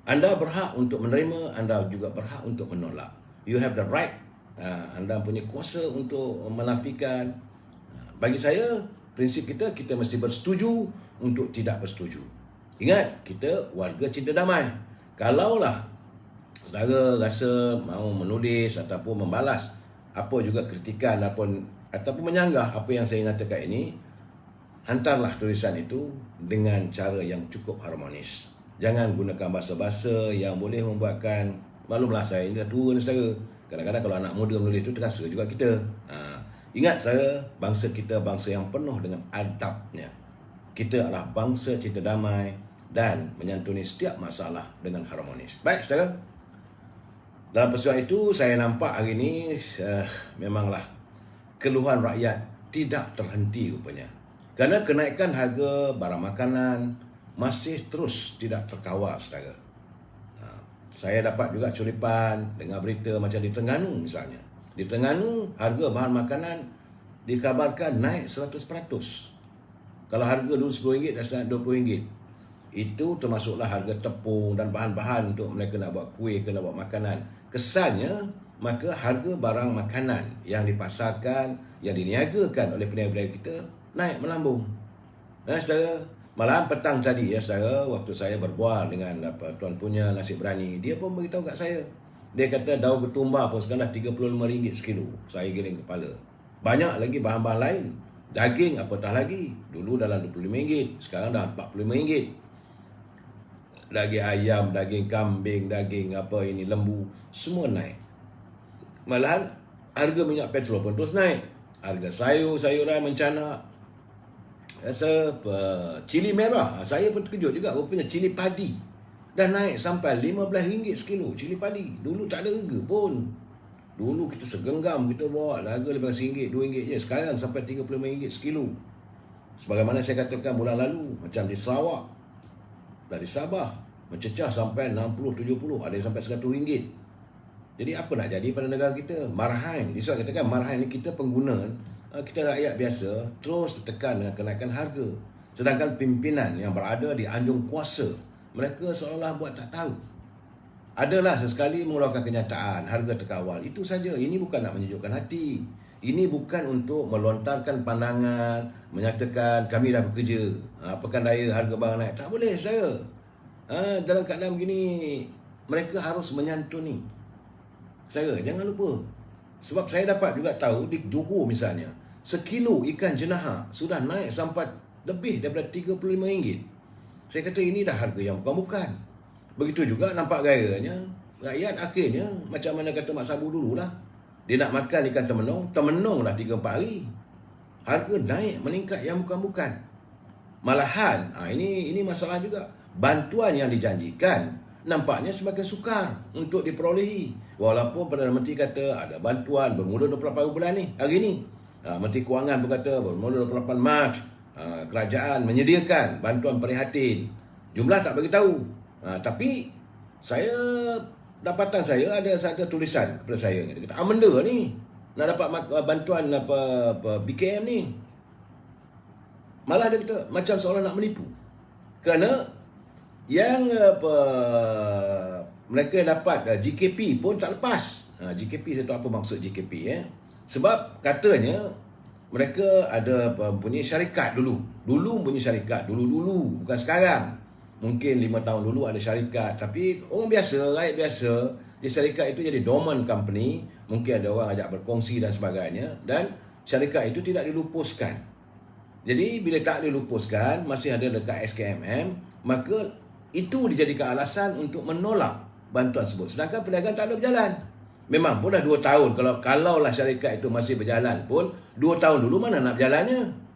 Anda berhak untuk menerima, anda juga berhak untuk menolak. You have the right. Anda punya kuasa untuk menafikan. Bagi saya, prinsip kita mesti bersetuju untuk tidak bersetuju. Ingat, kita warga cinta damai. Kalaulah saudara rasa mahu menulis ataupun membalas apa juga kritikan ataupun menyanggah apa yang saya nyatakan ini, hantarlah tulisan itu dengan cara yang cukup harmonis. Jangan gunakan bahasa-bahasa yang boleh membuatkan, maklumlah saya ini dah tua ni saudara. Kadang-kadang kalau anak muda menulis itu terasa juga kita. Ingat saudara, bangsa kita bangsa yang penuh dengan adabnya. Kita adalah bangsa cinta damai dan menyantuni setiap masalah dengan harmonis. Baik saudara, dalam peristiwa itu saya nampak hari ini memanglah keluhan rakyat tidak terhenti rupanya. Kerana kenaikan harga barang makanan masih terus tidak terkawal, saudara. Saya dapat juga curipan dengar berita macam di Terengganu misalnya. Di Terengganu harga bahan makanan dikabarkan naik 100%. Kalau harga dulu RM10 dah sekarang RM20. Itu termasuklah harga tepung dan bahan-bahan untuk mereka nak buat kuih ke nak buat makanan. Kesannya, maka harga barang makanan yang dipasarkan, yang diniagakan oleh peniaga kita naik melambung. Saudara, malam petang tadi saudara, waktu saya berbual dengan tuan punya nasi berani, dia pun beritahu kat saya. Dia kata daun ketumbar pun sekarang dah RM35 sekilo. Saya giling kepala. Banyak lagi bahan-bahan lain. Daging apatah lagi. Dulu dalam RM25, sekarang dah RM45. Daging ayam, daging kambing, daging lembu, semua naik. Malahan harga minyak petrol pun terus naik. Harga sayuran mencanak. Cili merah, saya pun terkejut juga. Rupanya cili padi dah naik sampai RM15 sekilo. Cili padi dulu tak ada harga pun. Dulu kita segenggam, kita bawa harga RM15, RM2 je. Sekarang sampai RM35 sekilo. Sebagaimana saya katakan bulan lalu, macam di Sarawak, dari Sabah mencecah sampai 60-70, ada yang sampai RM100. Jadi apa nak jadi pada negara kita? Marahan. Di saya katakan marahan ni kita pengguna, kita rakyat biasa terus tertekan dengan kenaikan harga. Sedangkan pimpinan yang berada di anjung kuasa, mereka seolah-olah buat tak tahu. Adalah sesekali mengeluarkan kenyataan harga terkawal. Itu saja. Ini bukan nak menyejukkan hati. Ini bukan untuk melontarkan pandangan, menyatakan kami dah bekerja, pekan raya harga barang naik. Tak boleh saya. Dalam keadaan begini, mereka harus menyantuni. Saya jangan lupa. Sebab saya dapat juga tahu di Johor misalnya, sekilo ikan jenaha sudah naik sampai lebih daripada RM35. Saya kata ini dah harga yang bukan-bukan. Begitu juga nampak gayanya, rakyat akhirnya macam mana kata Mak Sabu dululah. Dia nak makan ikan temenong dah 3-4 hari. Harga naik meningkat yang bukan-bukan. Malahan, ini masalah juga. Bantuan yang dijanjikan nampaknya semakin sukar untuk diperolehi. Walaupun Perdana Menteri kata ada bantuan bermula 28 bulan ni, hari ni. Menteri Kewangan berkata bermula 28 Mac, kerajaan menyediakan bantuan prihatin. Jumlah tak beritahu. Tapi dapatan saya ada tulisan kepada saya. Dia kata, benda ni nak dapat bantuan BKM ni. Malah dia kata macam seolah nak menipu. Kerana yang mereka dapat GKP pun tak lepas. GKP saya tahu apa maksud GKP. Sebab katanya mereka ada punya syarikat dulu. Dulu punya syarikat, dulu-dulu, bukan sekarang. Mungkin 5 tahun dulu ada syarikat, tapi orang biasa, rakyat biasa, di syarikat itu jadi dormant company, mungkin ada orang ajak berkongsi dan sebagainya, dan syarikat itu tidak dilupuskan. Jadi bila tak dilupuskan, masih ada dekat SKMM, maka itu dijadikan alasan untuk menolak bantuan tersebut. Sedangkan perniagaan tak ada berjalan. Memang pun dah 2 tahun. Kalaulah syarikat itu masih berjalan pun, 2 tahun dulu mana nak berjalannya?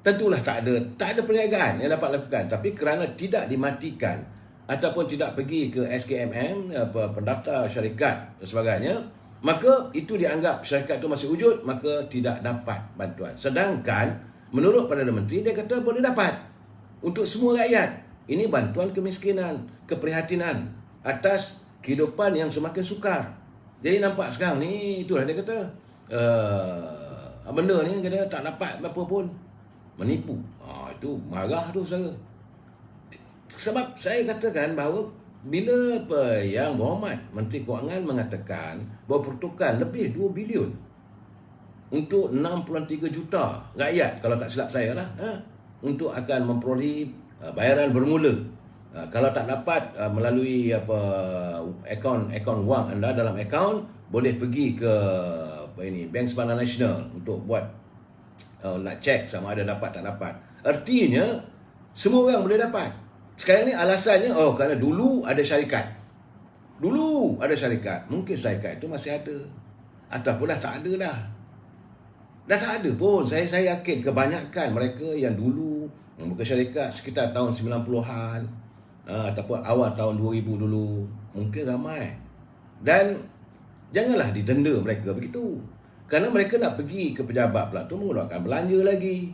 Tentulah tak ada perniagaan yang dapat lakukan. Tapi kerana tidak dimatikan ataupun tidak pergi ke SKMM, pendaftar syarikat dan sebagainya, maka itu dianggap syarikat itu masih wujud, maka tidak dapat bantuan. Sedangkan menurut Perdana Menteri, dia kata boleh dapat untuk semua rakyat. Ini bantuan kemiskinan, keprihatinan atas kehidupan yang semakin sukar. Jadi nampak sekarang ni, itulah dia kata, benda ni kata tak dapat apa pun, menipu. Itu marah tu saya. Sebab saya katakan bahawa bila Yang Berhormat Menteri Kewangan mengatakan bahawa pertukaran lebih 2 bilion untuk 6.3 juta rakyat, kalau tak silap saya lah, untuk akan memperoleh bayaran bermula. Kalau tak dapat melalui akaun wang anda dalam akaun, boleh pergi ke Bank Sempadan Nasional untuk buat nak cek sama ada dapat tak dapat. Artinya semua orang boleh dapat. Sekarang ni alasannya kerana dulu ada syarikat. Dulu ada syarikat. Mungkin syarikat itu masih ada, ataupun dah tak ada dah. Dah tak ada pun. Saya yakin kebanyakan mereka yang dulu membuka syarikat sekitar tahun 90-an, ataupun awal tahun 2000 dulu, mungkin ramai. Dan janganlah didenda mereka begitu. Kerana mereka nak pergi ke pejabat pula tu mengeluarkan belanja lagi.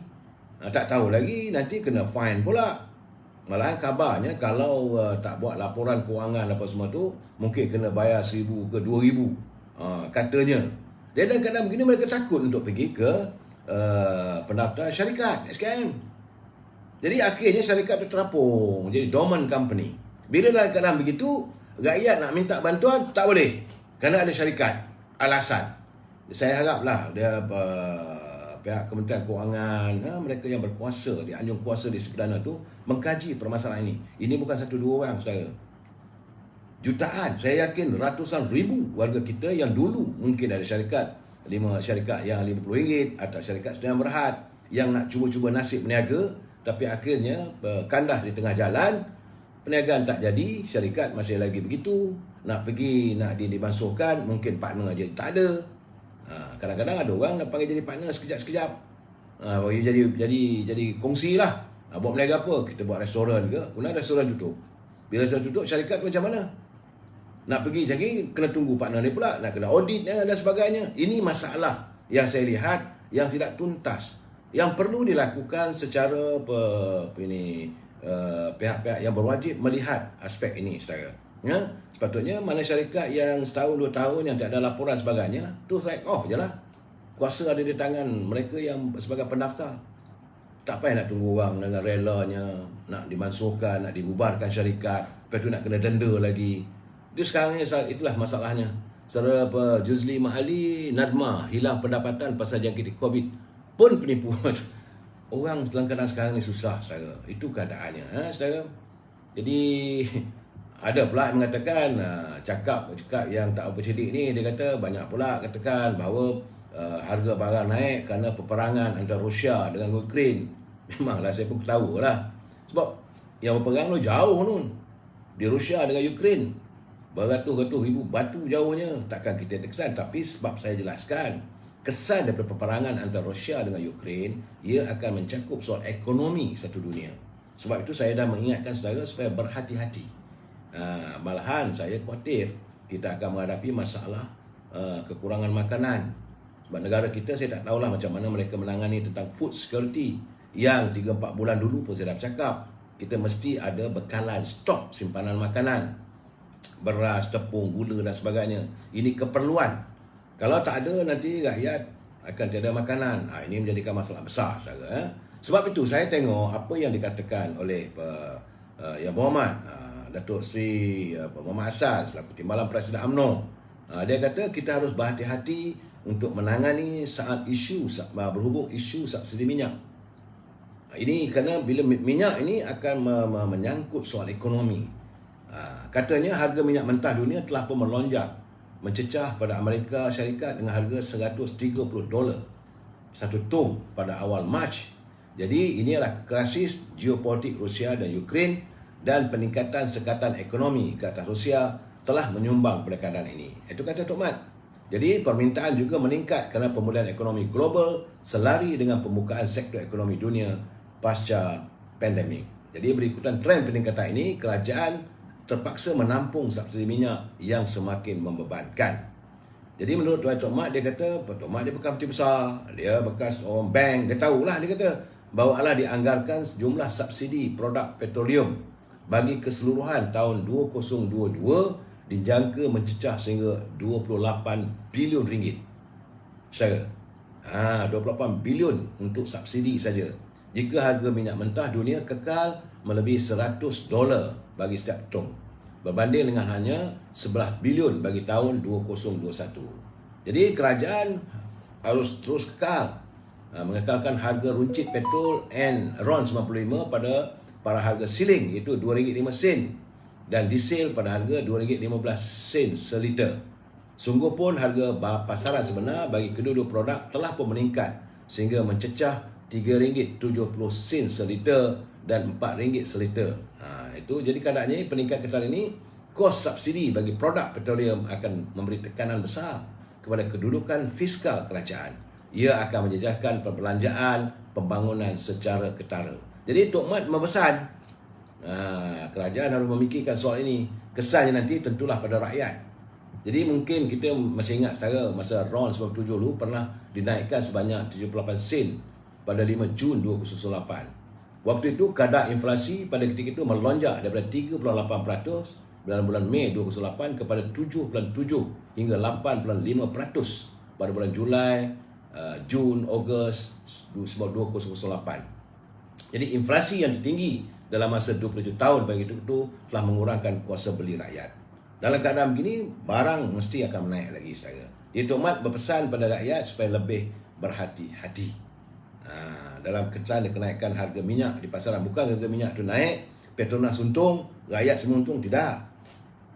Tak tahu lagi nanti kena fine pula. Malahan kabarnya kalau tak buat laporan kewangan apa semua tu, mungkin kena bayar 1,000 ke 2,000, katanya. Dan kadang-kadang begini mereka takut untuk pergi ke pendaftar syarikat SKM. Jadi akhirnya syarikat itu terapung, jadi dormant company. Bila dalam keadaan begitu, rakyat nak minta bantuan tak boleh kerana ada syarikat. Alasan, saya haraplah dia pihak Kementerian Kewangan, mereka yang berkuasa di anjung kuasa di Perdana tu mengkaji permasalahan ini. Ini bukan 1-2 orang, saudara. Jutaan, saya yakin ratusan ribu warga kita yang dulu mungkin ada syarikat, 5 syarikat yang RM50 atau syarikat Sdn Bhd yang nak cuba-cuba nasib berniaga, tapi akhirnya kandas di tengah jalan, perniagaan tak jadi, syarikat masih lagi begitu, nak pergi nak dimasukkan, mungkin partner aja tak ada. Kadang-kadang ada orang nak panggil jadi partner sekejap-sekejap, jadi kongsi lah. Buat berniaga apa? Kita buat restoran ke? Kemudian restoran tutup. Bila restoran tutup, syarikat tu macam mana? Nak pergi cari, kena tunggu partner dia pula, nak kena audit dan sebagainya. Ini masalah yang saya lihat yang tidak tuntas, yang perlu dilakukan secara pihak-pihak yang berwajib melihat aspek ini, saudara. Sepatutnya mana syarikat yang setahun 2 tahun yang tak ada laporan sebagainya, tu write off je lah. Kuasa ada di tangan mereka yang sebagai pendaftar. Tak payah nak tunggu orang dengan relanya nak dimansuhkan, nak dibubarkan syarikat, lepas tu nak kena denda lagi. Itu sekarang ni, itulah masalahnya. Saudara Juzli Mahali Nadma hilang pendapatan pasal jangkit COVID pun penipuan. Orang kadang-kadang sekarang ni susah, saudara. Itu keadaannya, saudara. Jadi ada pula yang mengatakan, cakap yang tak bercedik ni, dia kata banyak pula katakan bahawa harga barang naik kerana peperangan antara Rusia dengan Ukraine. Memanglah saya pun tahu lah. Sebab yang berperang tu jauh nun, di Rusia dengan Ukraine, beratus-ratus ribu batu jauhnya. Takkan kita terkesan, tapi sebab saya jelaskan kesan daripada peperangan antara Rusia dengan Ukraine, ia akan mencakup soal ekonomi satu dunia. Sebab itu saya dah mengingatkan saudara supaya berhati-hati. Malahan saya khawatir kita akan menghadapi masalah kekurangan makanan. Sebab negara kita, saya tak tahulah macam mana mereka menangani tentang food security. Yang 3-4 bulan dulu pun saya dah bercakap, kita mesti ada bekalan stok simpanan makanan, beras, tepung, gula dan sebagainya. Ini keperluan. Kalau tak ada, nanti rakyat akan tiada makanan. Ini menjadikan masalah besar, saudara. Sebab itu saya tengok apa yang dikatakan oleh Yang Berhormat Datuk Seri Muhammad Asad selaku Timbalan Presiden UMNO. Dia kata kita harus berhati-hati untuk menangani saat berhubung isu subsidi minyak. Ini kerana bila minyak ini akan menyangkut soal ekonomi. Katanya harga minyak mentah dunia telah pun melonjak, mencecah pada Amerika Syarikat dengan harga $130 satu tong pada awal Mac. Jadi inilah krisis geopolitik Rusia dan Ukraine, dan peningkatan sekatan ekonomi ke atas Rusia telah menyumbang pada keadaan ini. Itu kata Tok Mat. Jadi permintaan juga meningkat kerana pemulihan ekonomi global selari dengan pembukaan sektor ekonomi dunia pasca pandemik. Jadi berikutan trend peningkatan ini, kerajaan terpaksa menampung subsidi minyak yang semakin membebankan. Jadi menurut Tuan Tok Mat, dia kata, Tok Mat dia bekas menteri besar, dia bekas orang bank, dia tahulah, dia kata bahawa Allah dianggarkan jumlah subsidi produk petroleum bagi keseluruhan tahun 2022 dijangka mencecah sehingga 28 bilion ringgit. Secara 28 bilion untuk subsidi saja. Jika harga minyak mentah dunia kekal melebihi $100 bagi setiap tong, berbanding dengan hanya 11 bilion bagi tahun 2021. Jadi kerajaan harus terus kekal mengekalkan harga runcit petrol RON 95 pada harga siling, iaitu RM2.05 dan diesel pada harga RM2.15 seliter. Sungguh pun harga pasaran sebenar bagi kedua-dua produk telah pun meningkat sehingga mencecah RM3.70 seliter dan RM4 seliter. Itu jadi keadaannya peningkatan ini, kos subsidi bagi produk petroleum akan memberi tekanan besar kepada kedudukan fiskal kerajaan. Ia akan menjejaskan perbelanjaan pembangunan secara ketara. Jadi Tok Mat memesan kerajaan harus memikirkan soal ini. Kesannya nanti tentulah pada rakyat. Jadi mungkin kita masih ingat setara masa RON 97 dulu pernah dinaikkan sebanyak 78 sen pada 5 Jun 2008. Waktu itu kadar inflasi pada ketika itu melonjak daripada 3.8% dalam bulan Mei 2008 kepada 7.7 hingga 8.5% pada bulan Julai, Jun, Ogos 2008. Jadi inflasi yang tertinggi dalam masa 27 tahun bagi itu telah mengurangkan kuasa beli rakyat. Dalam keadaan begini, barang mesti akan menaik lagi saudara. Jadi Tok Mat berpesan pada rakyat supaya lebih berhati-hati dalam kencan kenaikan harga minyak di pasaran. Bukan harga minyak itu naik, Petronas untung, rakyat semua untung, tidak.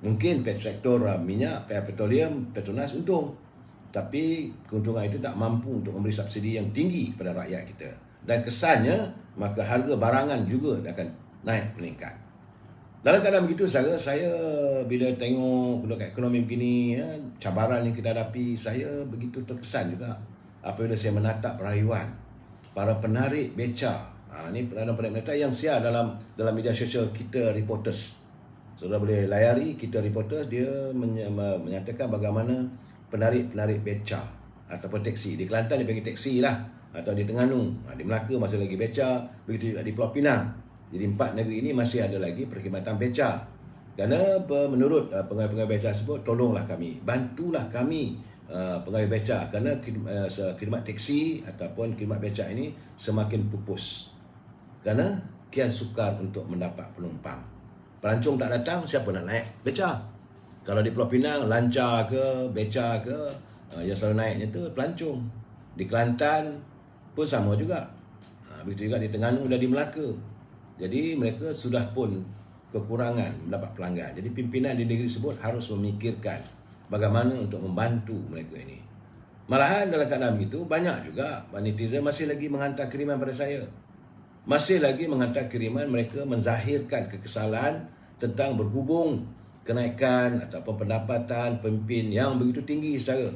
Mungkin sektor minyak, petroleum, Petronas untung, tapi keuntungan itu tak mampu untuk memberi subsidi yang tinggi kepada rakyat kita. Dan kesannya, maka harga barangan juga akan naik, meningkat. Dalam keadaan begitu, saya bila tengok ekonomi begini, cabaran yang kita hadapi, saya begitu terkesan juga apabila saya menatap rayuan para penarik beca. Ini penarik beca yang siar dalam media sosial Kita Reporters. Saudara boleh layari Kita Reporters, dia menyatakan bagaimana penarik beca ataupun teksi. Di Kelantan dia panggil teksi lah, atau di Terengganu, di Melaka masih lagi beca, begitu juga di Pulau Pinang. Jadi 4 negeri ini masih ada lagi perkhidmatan beca. Kerana menurut pegawai-pegawai beca tersebut, tolonglah kami, bantulah kami pegawai beca, kerana khidmat teksi ataupun khidmat beca ini semakin pupus kerana kian sukar untuk mendapat penumpang. Pelancong tak datang, siapa nak naik beca? Kalau di Pulau Pinang lancar ke, beca ke, yang selalu naiknya tu pelancong. Di Kelantan pun sama juga, begitu juga di Terengganu dan di Melaka. Jadi mereka sudah pun kekurangan mendapat pelanggan. Jadi pimpinan di negeri tersebut harus memikirkan bagaimana untuk membantu mereka ini. Malahan dalam keadaan begitu, banyak juga netizen masih lagi menghantar kiriman pada saya. Masih lagi menghantar kiriman, mereka menzahirkan kekesalan tentang berhubung kenaikan ataupun pendapatan pemimpin yang begitu tinggi secara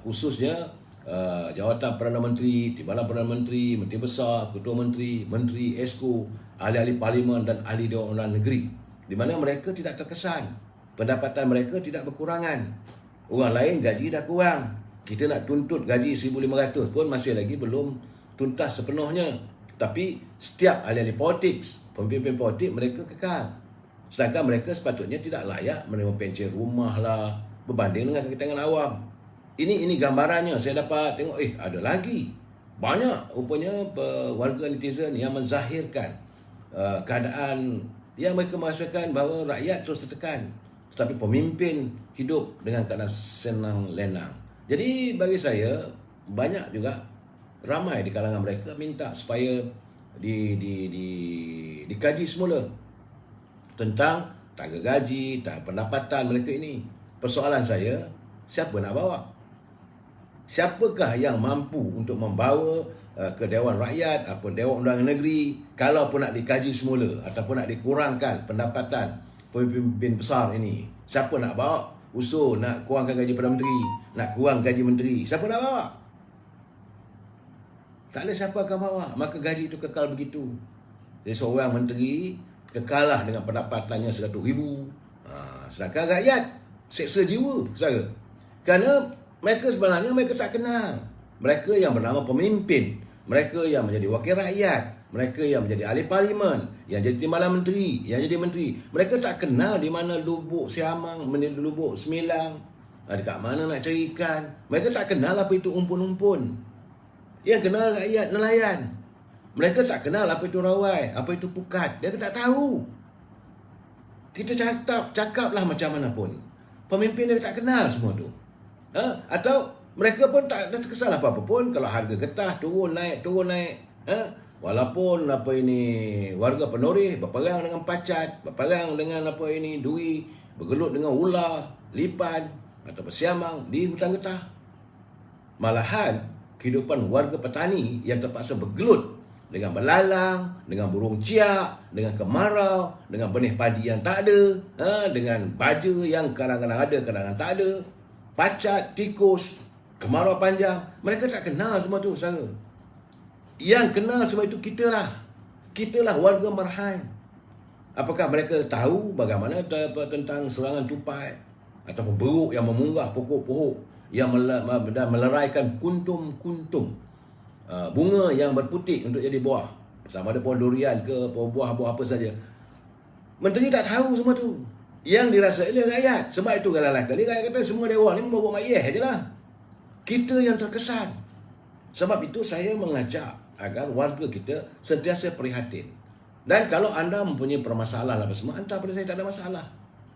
khususnya jawatan Perdana Menteri, Timbalan Perdana Menteri, Menteri Besar, Ketua Menteri, Menteri, Esko, ahli-ahli Parlimen dan ahli Dewan Undangan Negeri, di mana mereka tidak terkesan. Pendapatan mereka tidak berkurangan. Orang lain gaji dah kurang. Kita nak tuntut gaji 1,500 pun masih lagi belum tuntas sepenuhnya. Tapi setiap ahli-ahli politik, pemimpin politik, mereka kekal. Sedangkan mereka sepatutnya tidak layak menerima pencen rumah lah berbanding dengan kalangan awam. Ini gambarannya. Saya dapat tengok, ada lagi. Banyak rupanya warga netizen yang menzahirkan keadaan yang mereka merasakan bahawa rakyat terus tertekan, tetapi pemimpin hidup dengan keadaan senang lenang. Jadi bagi saya, banyak juga ramai di kalangan mereka minta supaya dikaji semula tentang tangga gaji, pendapatan mereka ini. Persoalan saya, siapa nak bawa? Siapakah yang mampu untuk membawa ke Dewan Rakyat atau Dewan Undangan Negeri kalau pun nak dikaji semula ataupun nak dikurangkan pendapatan pemimpin besar ini? Siapa nak bawa usul nak kurangkan gaji Perdana Menteri, nak kurang gaji menteri? Siapa nak bawa? Tak ada siapa akan bawa. Maka gaji itu kekal begitu. Jadi seorang menteri kekalah dengan pendapatannya 100,000. Sedangkan rakyat seksa jiwa, saudara. Kerana mereka sebenarnya mereka tak kenal. Mereka yang bernama pemimpin, mereka yang menjadi wakil rakyat, mereka yang menjadi ahli parlimen, yang jadi timbalan menteri, yang jadi menteri, mereka tak kenal di mana lubuk Siamang, lubuk Semilang, dekat mana nak cari ikan. Mereka tak kenal apa itu umpun-umpun. Yang kenal rakyat nelayan. Mereka tak kenal apa itu rawai, apa itu pukat. Dia tak tahu. Kita cakaplah macam mana pun, pemimpin dia tak kenal semua tu. Atau mereka pun tak terkesan apa-apa pun kalau harga getah turun naik. Walaupun warga Penoreh berperang dengan pacat, berperang dengan duri, bergelut dengan ular, lipan atau siamang di hutan getah. Malahan kehidupan warga petani yang terpaksa bergelut dengan belalang, dengan burung ciak, dengan kemarau, dengan benih padi yang tak ada, dengan baja yang kadang-kadang ada, kadang-kadang tak ada, pacat, tikus, kemarau panjang. Mereka tak kenal semua tu, saudara. Yang kenal semua itu kitalah. Kitalah warga Marhain. Apakah mereka tahu bagaimana tentang serangan tupai ataupun beruk yang memunggah pokok-pokok yang meleraikan kuntum-kuntum bunga yang berputik untuk jadi buah, sama ada pohon durian ke buah-buah apa saja. Menteri tak tahu semua tu. Yang dirasa oleh rakyat. Sebab itu kali rakyat kata semua dewan ni membawa mayeh je lah. Kita yang terkesan. Sebab itu saya mengajak agar warga kita sentiasa prihatin. Dan kalau anda mempunyai permasalahan apa semua, hantar pada saya, tak ada masalah.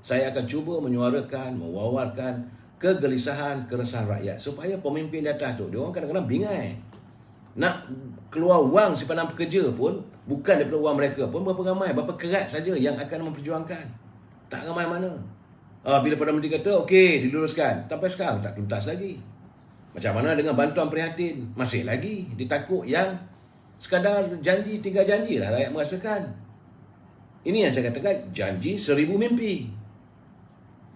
Saya akan cuba menyuarakan, mewawarkan kegelisahan, keresahan rakyat supaya pemimpin di atas tu, dia orang kadang-kadang bingai. Nak keluar wang simpanan pekerja pun bukan daripada wang mereka pun berapa kerat saja yang akan memperjuangkan. Tak ramai mana. Bila Perdana Menteri kata okey diluruskan, sampai sekarang tak tuntas lagi. Macam mana dengan bantuan prihatin? Masih lagi ditakut yang sekadar janji, tinggal janji lah rakyat merasakan. Ini yang saya katakan, janji 1000 mimpi.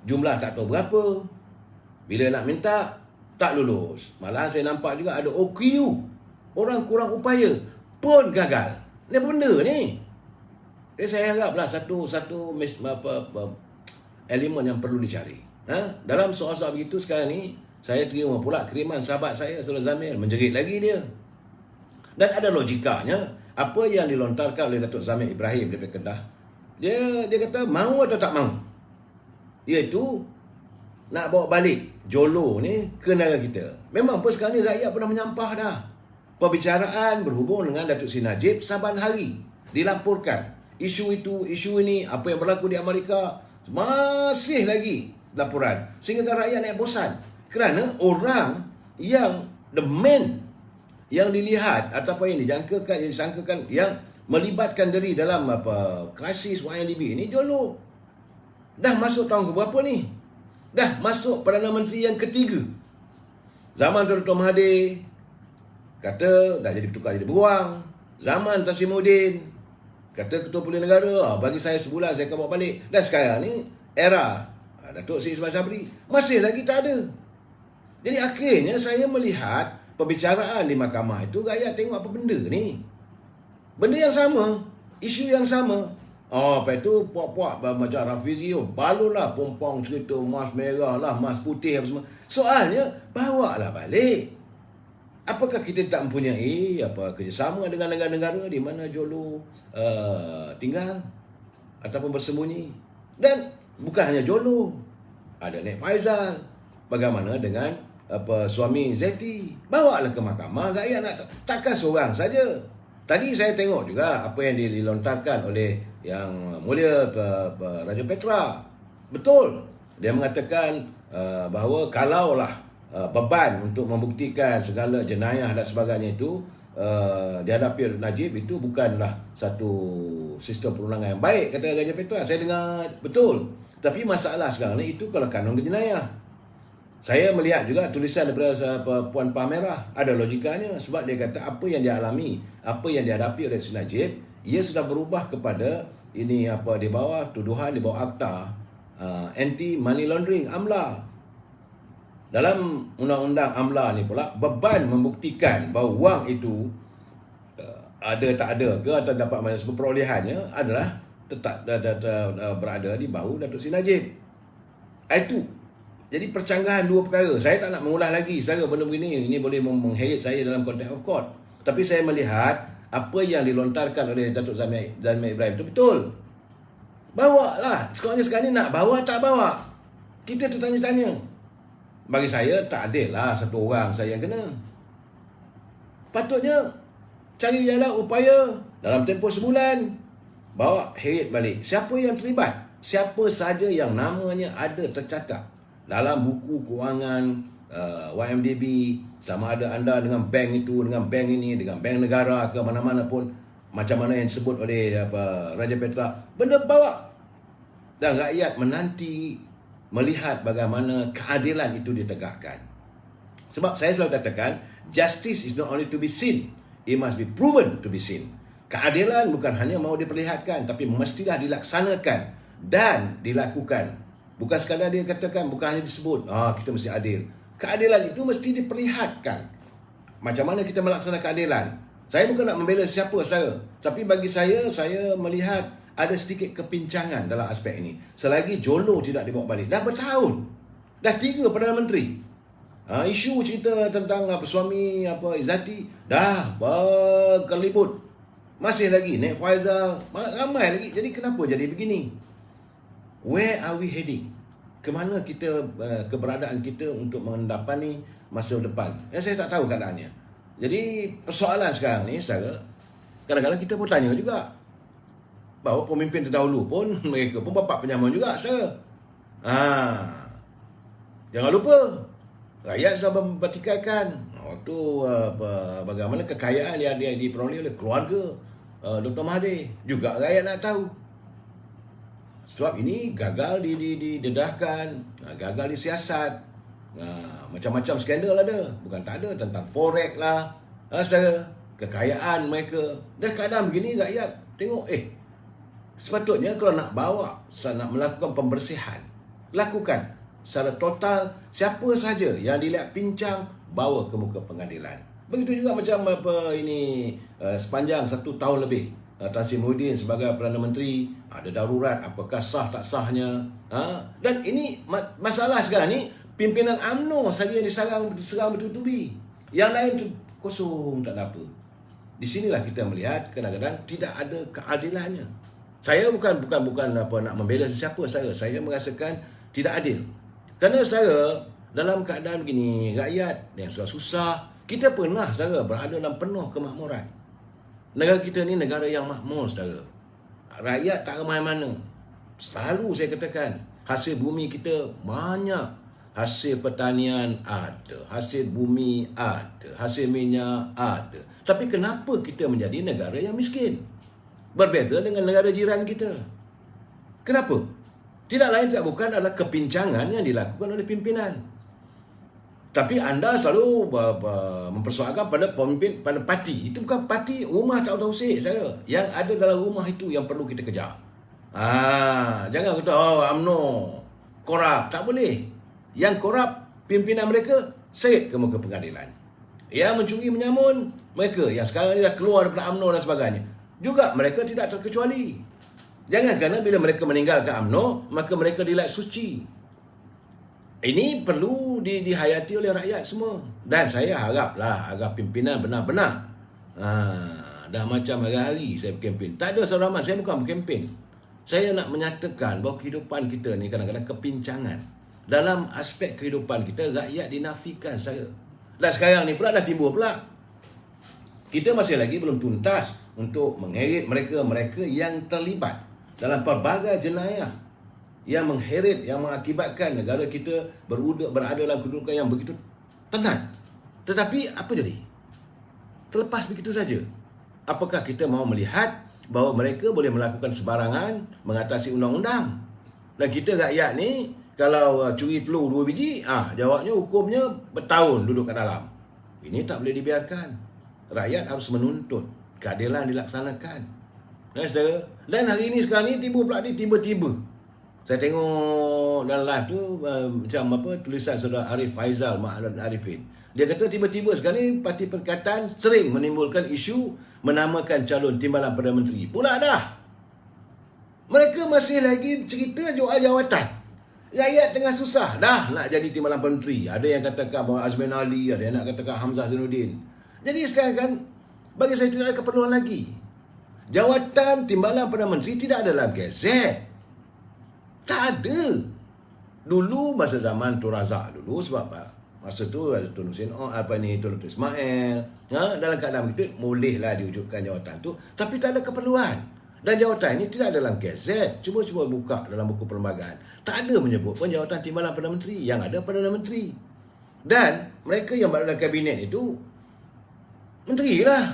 Jumlah tak tahu berapa. Bila nak minta tak lulus. Malah saya nampak juga ada OKU, orang kurang upaya pun gagal. Ni apa benda ni? Saya haraplah satu elemen yang perlu dicari. Dalam soal-soal begitu sekarang ni, saya terima pula kiriman sahabat saya Saudara Zamir, menjerit lagi dia. Dan ada logikanya apa yang dilontarkan oleh Datuk Zamir Ibrahim daripada Kedah. Dia kata mahu atau tak mahu, iaitu nak bawa balik Jolo ni ke negara kita. Memang pun sekarang ni rakyat pernah menyampah dah. Perbicaraan berhubung dengan Datuk Seri Najib saban hari dilaporkan. Isu itu, isu ini, apa yang berlaku di Amerika, masih lagi laporan. Sehingga rakyat naik bosan. Kerana orang yang the man yang dilihat ataupun yang dijangkakan, yang disangkakan, yang melibatkan diri dalam krisis YNDB ini Jolo. Dah masuk tahun ke berapa ni? Dah masuk Perdana Menteri yang ketiga. Zaman Dr. Mahathir kata dah jadi bertukar jadi beruang. Zaman Tasimuddin kata Ketua Pilihan Negara, bagi saya sebulan saya akan bawa balik. Dan sekarang ni era Datuk Seri Ismail Sabri masih lagi tak ada. Jadi akhirnya saya melihat perbicaraan di mahkamah itu, rakyat tengok apa benda ni. Benda yang sama, isu yang sama. Lepas itu puak-puak macam Rafizi, balonlah pompong cerita emas merah lah, emas putih apa semua. Soalnya, bawalah balik. Apakah kita tak mempunyai kerjasama dengan negara-negara di mana Jolo tinggal ataupun bersembunyi? Dan bukan hanya Jolo, ada Nek Faizal. Bagaimana dengan suami Zeti? Bawalah ke mahkamah, rakyat nak. Takkan seorang saja. Tadi saya tengok juga apa yang dilontarkan oleh Yang Mulia Raja Petra. Betul. Dia mengatakan bahawa kalaulah beban untuk membuktikan segala jenayah dan sebagainya itu dihadapi Najib, itu bukanlah satu sistem perundangan yang baik, kata Raja Petra. Saya dengar betul. Tapi masalah sekarang ni itu kalau kanun jenayah. Saya melihat juga tulisan daripada Puan Palmerah, ada logikanya, sebab dia kata apa yang dia alami, apa yang dihadapi oleh Sri Najib, ia sudah berubah kepada ini di bawah tuduhan, di bawah akta anti money laundering, AMLA. Dalam undang-undang AMLA ni pula, beban membuktikan bahawa wang itu ada tak ada ke atau dapat mana perolehannya adalah tetap berada di bahu Datuk Seri Najib. Itu jadi percanggahan dua perkara. Saya tak nak mengulas lagi secara benda begini. Ini boleh mengheret saya dalam konteks of court. Tapi saya melihat apa yang dilontarkan oleh Datuk Zamir Ibrahim itu betul. Bawa lah. Sekarang ni nak bawa tak bawa. Kita tertanya-tanya. Bagi saya tak adil lah satu orang saya yang kena. Patutnya cari jalan upaya dalam tempoh sebulan. Bawa heret balik. Siapa yang terlibat? Siapa saja yang namanya ada tercatat dalam buku kewangan YMDB, sama ada anda dengan bank itu, dengan bank ini, dengan bank negara ke mana-mana pun, macam mana yang disebut oleh Raja Petra, benda bawa. Dan rakyat menanti melihat bagaimana keadilan itu ditegakkan. Sebab saya selalu katakan, justice is not only to be seen, it must be proven to be seen. Keadilan bukan hanya mahu diperlihatkan, tapi mestilah dilaksanakan dan dilakukan. Bukan sekadar dia katakan, bukan hanya disebut, kita mesti adil. Keadilan itu mesti diperlihatkan. Macam mana kita melaksanakan keadilan? Saya bukan nak membela siapa saudara, tapi bagi saya melihat ada sedikit kepincangan dalam aspek ini. Selagi Jolo tidak dibawa balik. Dah bertahun. Dah 3 Perdana Menteri. Isu cerita tentang suami Izzati dah berkeliput. Masih lagi Nek Faizal, ramai lagi. Jadi kenapa jadi begini? Where are we heading? Kemana kita, keberadaan kita untuk mendapati masa depan? Saya tak tahu keadaannya. Jadi persoalan sekarang ni, saudara, kadang-kadang kita pun tanya juga, bahawa pemimpin terdahulu pun mereka pun bapak penyaman juga, saudara. Jangan lupa, rakyat sudah mempertikaikan waktu bagaimana kekayaan yang diperoleh oleh keluarga Dr. Mahathir. Juga rakyat nak tahu. Sebab ini gagal didedahkan, gagal disiasat. Macam-macam skandal ada. Bukan tak ada, tentang forex lah, saudara, kekayaan mereka. Dan keadaan begini rakyat tengok, sepatutnya kalau nak bawa, nak melakukan pembersihan, lakukan secara total. Siapa saja yang dilihat pincang, bawa ke muka pengadilan. Begitu juga macam sepanjang 1 tahun lebih Tan Sri Muhyiddin sebagai Perdana Menteri, ada darurat, apakah sah tak sahnya. Dan ini masalah sekarang ni, pimpinan UMNO saja yang diserang bertubi-tubi. Yang lain tu kosong, tak ada apa. Di sinilah kita melihat kadang-kadang tidak ada keadilannya. Saya bukan nak membela sesiapa, saya merasakan tidak adil. Kerana saudara, dalam keadaan begini, rakyat yang susah, kita pernah saudara berada dalam penuh kemakmuran. Negara kita ni negara yang makmur, saudara. Rakyat tak ramai mana. Selalu saya katakan, hasil bumi kita banyak. Hasil pertanian ada, hasil bumi ada, hasil minyak ada. Tapi kenapa kita menjadi negara yang miskin? Berbeza dengan negara jiran kita. Kenapa? Tidak lain tidak bukan adalah kepincangan yang dilakukan oleh pimpinan. Tapi anda selalu mempersoalkan pada pemimpin, pada parti. Itu bukan parti, rumah tak tahu usik saya. Yang ada dalam rumah itu yang perlu kita kejar. Jangan kata, UMNO korup. Tak boleh. Yang korup, pimpinan mereka, seret ke muka pengadilan. Yang mencuri menyamun, mereka yang sekarang ni dah keluar daripada UMNO dan sebagainya, juga mereka tidak terkecuali. Jangan kerana bila mereka meninggalkan UMNO, maka mereka dilihat suci. Ini perlu dihayati oleh rakyat semua. Dan saya haraplah agar pimpinan benar-benar dah macam hari-hari saya berkempen. Tak ada seorang ramai, saya bukan berkempen. Saya nak menyatakan bahawa kehidupan kita ni kadang-kadang kepincangan. Dalam aspek kehidupan kita, rakyat dinafikan saya. Dan sekarang ni pula dah timbul pula. Kita masih lagi belum tuntas untuk mengheret mereka-mereka yang terlibat dalam pelbagai jenayah yang mengheret, yang mengakibatkan negara kita berada dalam kedudukan yang begitu Tenang. Tetapi apa jadi? Terlepas begitu saja. Apakah kita mau melihat bahawa mereka boleh melakukan sebarangan mengatasi undang-undang? Dan kita rakyat ni, kalau curi telur 2 biji, jawabnya hukumnya bertahun duduk kat dalam. Ini tak boleh dibiarkan. Rakyat harus menuntut keadilan dilaksanakan. Saudara. Dan hari ini sekarang ni tiba-tiba saya tengok dalam live tu macam apa tulisan saudara Arif Faizal Ma'adun Arifin. Dia kata tiba-tiba sekarang ni Parti Perikatan sering menimbulkan isu menamakan calon timbalan Perdana Menteri. Pula dah. Mereka masih lagi cerita jual jawatan. Rakyat tengah susah dah nak jadi timbalan Perdana Menteri. Ada yang katakan bahawa Azmin Ali, ada yang nak katakan Hamzah Zainuddin. Jadi sekarang kan bagi saya tidak ada keperluan lagi. Jawatan timbalan Perdana Menteri tidak ada dalam gazet. Tak ada. Dulu masa zaman Tun Razak dulu, sebab masa tu ada Tun Hussein Tun Ismail, dalam keadaan begitu bolehlah diwujudkan jawatan tu, tapi tak ada keperluan. Dan jawatan ini tidak ada dalam gazet. Cuba buka dalam buku perlembagaan. Tak ada menyebut pun jawatan timbalan Perdana Menteri. Yang ada Perdana Menteri. Dan mereka yang berada dalam kabinet itu menteri lah.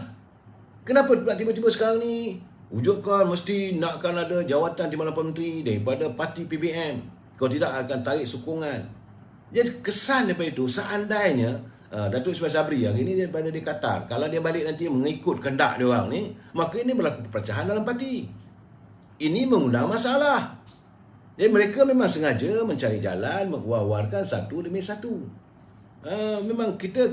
Kenapa tiba-tiba sekarang ni wujudkan mesti nakkan ada jawatan timbalan Perdana Menteri daripada parti PBM. Kalau tidak akan tarik sokongan. Jadi kesan daripada itu, seandainya Datuk Ismail Sabri yang ini dia berada di Qatar, kalau dia balik nanti mengikut kehendak dia orang ni, maka ini berlaku perpecahan dalam parti. Ini mengundang masalah. Jadi mereka memang sengaja mencari jalan mewar-warkan satu demi satu. Memang kita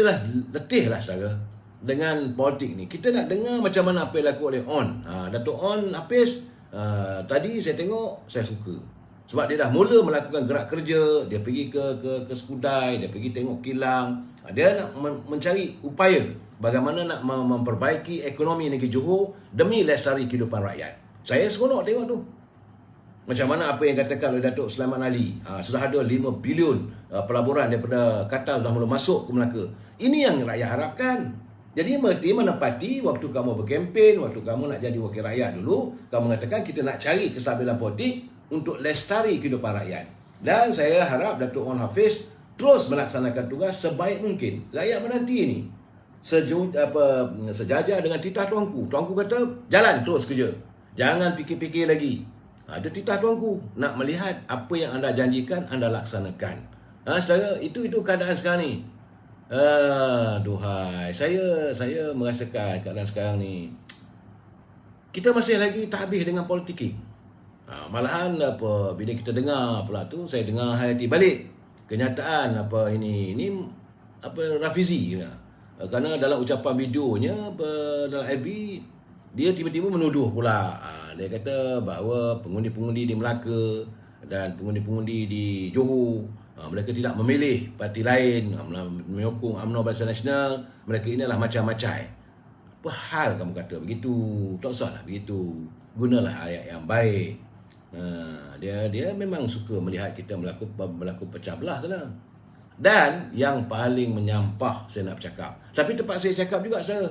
lah letih lah saudara dengan politik ni. Kita nak dengar macam mana apa yang dilakukan oleh On. Datuk On Hafiz tadi saya tengok, saya suka. Sebab dia dah mula melakukan gerak kerja, dia pergi ke Skudai, dia pergi tengok kilang. Dia nak mencari upaya bagaimana nak memperbaiki ekonomi negeri Johor demi lestari kehidupan rakyat. Saya seronok tengok tu. Macam mana apa yang katakan oleh Datuk Sulaiman Ali. Sudah ada 5 bilion pelaburan daripada Qatar sudah mula masuk ke Melaka. Ini yang rakyat harapkan. Jadi di mana parti waktu kamu berkempen, waktu kamu nak jadi wakil rakyat dulu, kamu mengatakan kita nak cari kestabilan politik untuk lestari kehidupan rakyat. Dan saya harap Datuk On Hafiz terus melaksanakan tugas sebaik mungkin. Rakyat menanti ini sejajar dengan titah tuanku. Tuanku kata jalan terus kerja. Jangan fikir-fikir lagi. Ada titah tuanku nak melihat apa yang anda janjikan anda laksanakan. Saudara, itu keadaan sekarang ni. Duhai, saya merasakan keadaan sekarang ni kita masih lagi tak habis dengan politik. Malahan bila kita dengar pula tu, saya dengar Hayati balik kenyataan ini Rafizi. Kerana dalam ucapan videonya dalam FB, dia tiba-tiba menuduh pula. Dia kata bahawa pengundi-pengundi di Melaka dan pengundi-pengundi di Johor, mereka tidak memilih parti lain, menyokong UMNO Barisan Nasional. Mereka inilah macam-macam. Apa hal kamu kata begitu? Tak usahlah begitu. Gunalah ayat yang baik. Dia memang suka melihat kita berlaku pecah belah sana. Dan yang paling menyampah saya nak bercakap, tapi terpaksa saya cakap juga saudara,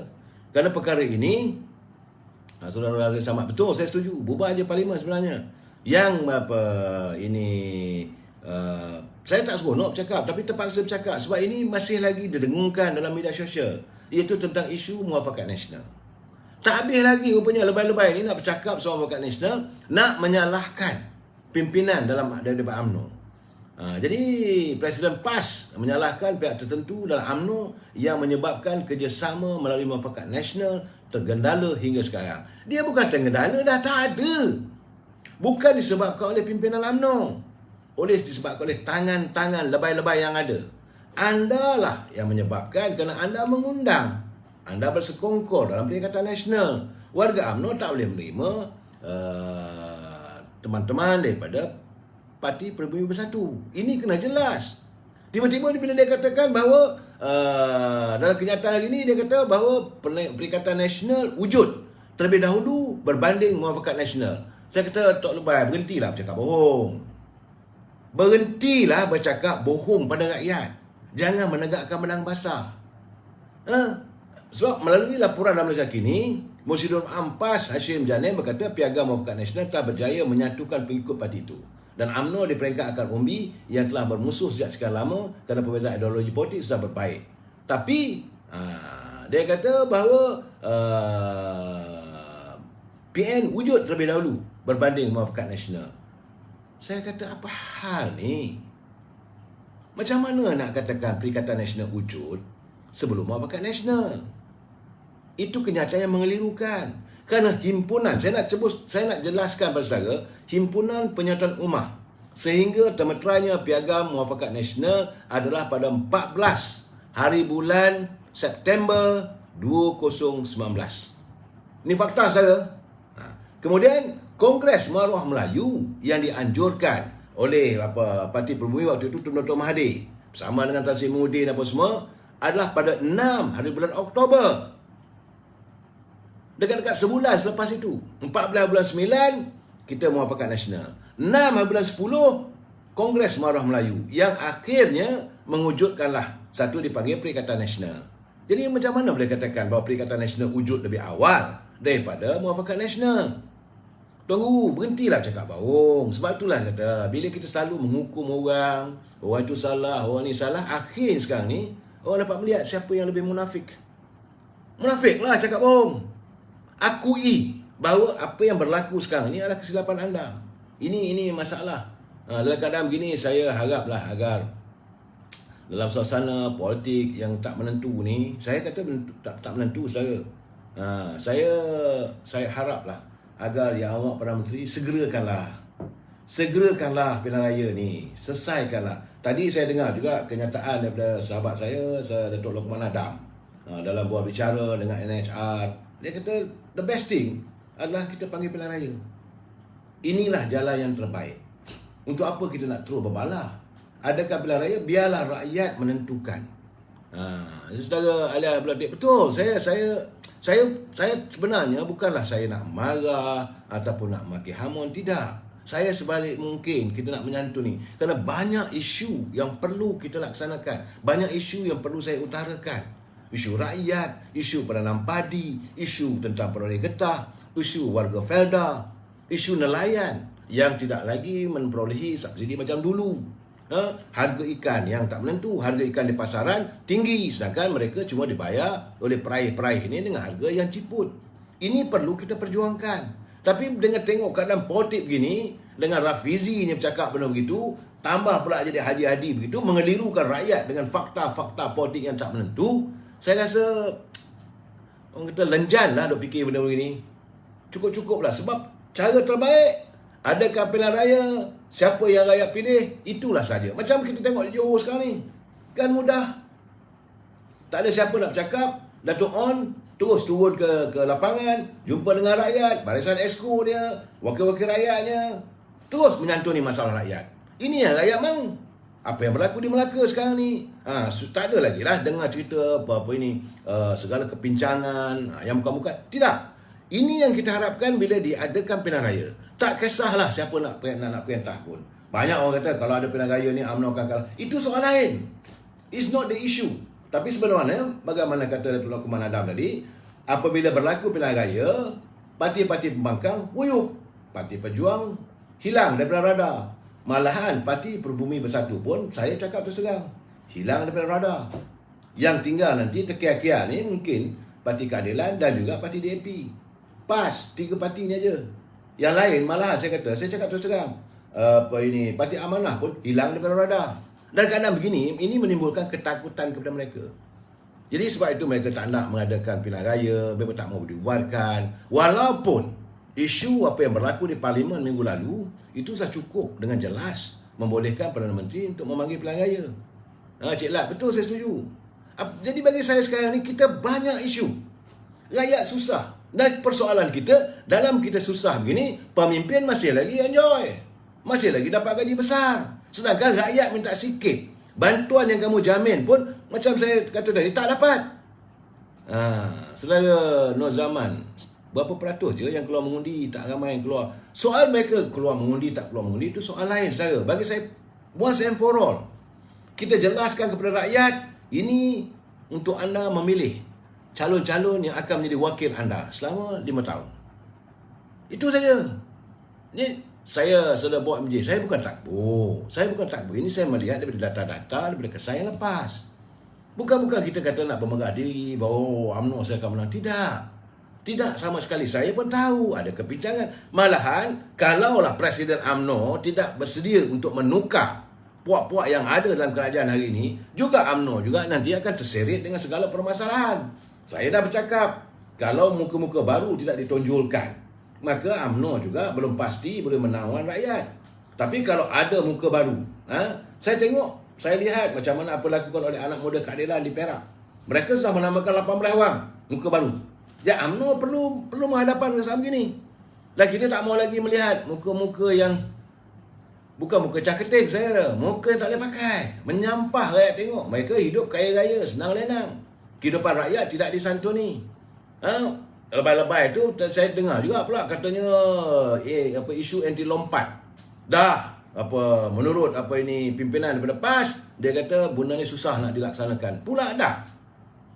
kerana perkara ini saudara Razak Samad betul, saya setuju, bubar je parlimen sebenarnya. Yang saya tak seronok bercakap, tapi terpaksa bercakap sebab ini masih lagi didengungkan dalam media sosial, iaitu tentang isu muafakat nasional. Tak habis lagi rupanya lebay-lebay ni nak bercakap soal muafakat nasional, nak menyalahkan pimpinan daripada UMNO. Jadi Presiden PAS menyalahkan pihak tertentu dalam UMNO yang menyebabkan kerjasama melalui muafakat nasional tergendala hingga sekarang. Dia bukan tergendala, dah tak ada. Bukan disebabkan oleh pimpinan UMNO, disebabkan oleh tangan-tangan lebay-lebay yang ada. Anda lah yang menyebabkan kerana anda mengundang, anda bersekongkol dalam Perikatan Nasional. Warga UMNO tak boleh menerima teman-teman daripada Parti Peribumi Bersatu. Ini kena jelas. Tiba-tiba bila dia katakan bahawa dalam kenyataan hari ini, dia kata bahawa Perikatan Nasional wujud terlebih dahulu berbanding muafakat nasional. Saya kata Tok Lebay, berhentilah bercakap bohong. Berhentilah bercakap bohong pada rakyat. Jangan menegakkan benang basah. Sebab melalui laporan dalam Malaysia kini, Musidun Ampas Hashim Janin berkata Piagam Muafakat Nasional telah berjaya menyatukan pengikut parti itu. Dan UMNO di peringkat akar umbi yang telah bermusuh sejak sekian lama kerana perbezaan ideologi politik sudah berbaik. Tapi dia kata bahawa PN wujud terlebih dahulu berbanding Muafakat Nasional. Saya kata, apa hal ni? Macam mana nak katakan Perikatan Nasional wujud sebelum Muafakat Nasional? Itu kenyataan yang mengelirukan. Kerana himpunan, saya nak jelaskan pada saudara, Himpunan Penyatuan Ummah sehingga termeterainya Piagam Muafakat Nasional adalah pada 14 hari bulan September 2019. Ini fakta saudara. Kemudian Kongres Maruah Melayu yang dianjurkan oleh Parti Peribumi waktu itu, Tun Dr. Mahathir bersama dengan Tan Sri Muhyiddin apa semua, adalah pada 6 hari bulan Oktober. Dekat-dekat sebulan selepas itu, 14 bulan 9 kita Muafakat Nasional. 6 hari bulan 10 Kongres Maruah Melayu yang akhirnya mewujudkanlah satu dipanggil Perikatan Nasional. Jadi macam mana boleh katakan bahawa Perikatan Nasional wujud lebih awal daripada Muafakat Nasional? Tunggu, berhentilah cakap bohong. Sebab itulah kata, bila kita selalu menghukum orang itu salah, orang ni salah, akhir sekarang ni orang dapat melihat siapa yang lebih munafik. Munafiklah cakap bohong. Akui bahawa apa yang berlaku sekarang ni adalah kesilapan anda. Ini masalah. Dalam keadaan begini, saya haraplah agar dalam suasana politik yang tak menentu ni, saya kata tak menentu saya. Saya haraplah agar Yang Amat Perdana Menteri segerakanlah pilihan raya ni, selesaikanlah. Tadi saya dengar juga kenyataan daripada sahabat saya, Datuk Lokman Adam, dalam buah bicara dengan NHR. Dia kata the best thing adalah kita panggil pilihan raya. Inilah jalan yang terbaik. Untuk apa kita nak terus berbalah? Adakah pilihan raya? Biarlah rakyat menentukan. Saudara Alia Abdul, betul. Saya sebenarnya bukanlah saya nak marah ataupun nak maki hamun, tidak. Saya sebalik mungkin kita nak menyantuni. Kerana banyak isu yang perlu kita laksanakan. Banyak isu yang perlu saya utarakan. Isu rakyat, isu penanam padi, isu tentang peroleh getah, isu warga Felda, isu nelayan yang tidak lagi memperolehi subsidi macam dulu. Harga ikan yang tak menentu, harga ikan di pasaran tinggi, sedangkan mereka cuma dibayar oleh peraih-peraih ini dengan harga yang ciput. Ini perlu kita perjuangkan. Tapi dengan tengok keadaan politik begini, dengan Rafizi ni bercakap benda begitu, tambah pula jadi Haji begitu, mengelirukan rakyat dengan fakta-fakta politik yang tak menentu, saya rasa orang kata lenjan lah duk fikir benda begini. Cukup-cukuplah. Sebab cara terbaik, adakah pilihan raya, siapa yang rakyat pilih, itulah saja. Macam kita tengok di Johor sekarang ni, kan mudah. Tak ada siapa nak bercakap, Datuk On terus turun ke lapangan, jumpa dengan rakyat, barisan esko dia, wakil-wakil rakyatnya, terus menyantuni masalah rakyat. Ini yang rakyat mahu. Apa yang berlaku di Melaka sekarang ni, tak ada lagi lah dengar cerita apa-apa ini, segala kepincangan yang bukan-bukan. Tidak. Ini yang kita harapkan bila diadakan pilihan raya. Tak kisahlah siapa nak perintah pun. Banyak orang kata kalau ada pilihan raya ni UMNO akan kalah. Itu soal lain. It's not the issue. Tapi sebenarnya, bagaimana kata Datuk Lokman Adam tadi, apabila berlaku pilihan raya, parti-parti pembangkang wuyuk. Parti Pejuang hilang daripada radar. Malahan Parti Peribumi Bersatu pun, saya cakap terus terang, hilang daripada radar. Yang tinggal nanti terkiar-kiar ni mungkin Parti Keadilan dan juga Parti DAP. Pas, 3 parti ni aja. Yang lain malah saya cakap terus terang, Parti Amanah pun hilang daripada radar. Dan keadaan begini, ini menimbulkan ketakutan kepada mereka. Jadi sebab itu mereka tak nak mengadakan pilihan raya, mereka tak mahu dibuarkan. Walaupun isu apa yang berlaku di Parlimen minggu lalu, itu sudah cukup dengan jelas membolehkan Perdana Menteri untuk memanggil pilihan raya. Cik Lat, betul, saya setuju. Jadi bagi saya sekarang ni, kita banyak isu. Rakyat susah. Dan persoalan kita, dalam kita susah begini, pemimpin masih lagi enjoy. Masih lagi dapat gaji besar. Sedangkan rakyat minta sikit. Bantuan yang kamu jamin pun, macam saya kata tadi, tak dapat. Saudara Nur Zaman, berapa peratus je yang keluar mengundi, tak ramai yang keluar. Soal mereka keluar mengundi, tak keluar mengundi, itu soal lain, saudara. Bagi saya, once and for all, kita jelaskan kepada rakyat, ini untuk anda memilih calon-calon yang akan menjadi wakil anda selama 5 tahun. Itu saja. Ini saya sudah buat MJ, saya bukan takbur. Saya bukan takbur. Ini saya melihat daripada data-data, daripada kesan yang lepas. Bukan kita kata nak bermegah diri, bahawa UMNO saya akan menang. Tidak. Tidak sama sekali. Saya pun tahu ada kepincangan. Malahan, kalaulah Presiden UMNO tidak bersedia untuk menukar puak-puak yang ada dalam kerajaan hari ini, juga UMNO juga nanti akan terseret dengan segala permasalahan. Saya dah bercakap, kalau muka-muka baru tidak ditonjolkan, maka UMNO juga belum pasti boleh menawan rakyat. Tapi kalau ada muka baru, saya tengok, saya lihat macam mana apa dilakukan oleh anak muda keadilan di Perak. Mereka sudah menamakan 18 orang muka baru. Ya, UMNO perlu menghadapan dengan begini. Lah kita tak mau lagi melihat muka-muka yang bukan muka caketing, saya rasa. Muka yang tak boleh pakai. Menyampah rakyat tengok. Mereka hidup kaya raya, senang lenang. Kehidupan rakyat tidak disantuni. Lebay-lebay tu saya dengar juga pula katanya isu anti lompat. Dah menurut pimpinan daripada PAS, dia kata benda ni susah nak dilaksanakan. Pula dah.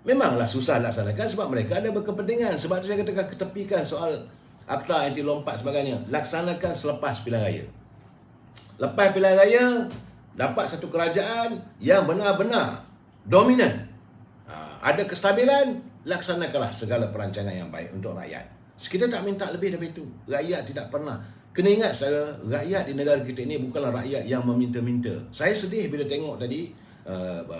Memanglah susah laksanakan sebab mereka ada berkepentingan. Sebab tu saya kata ketepikan soal akta anti lompat sebagainya. Laksanakan selepas pilihan raya. Lepas pilihan raya, dapat satu kerajaan yang benar-benar dominan. Ada kestabilan, laksanakanlah segala perancangan yang baik untuk rakyat. Kita tak minta lebih dari itu. Rakyat tidak pernah. Kena ingat saudara, rakyat di negara kita ini bukanlah rakyat yang meminta-minta. Saya sedih bila tengok tadi,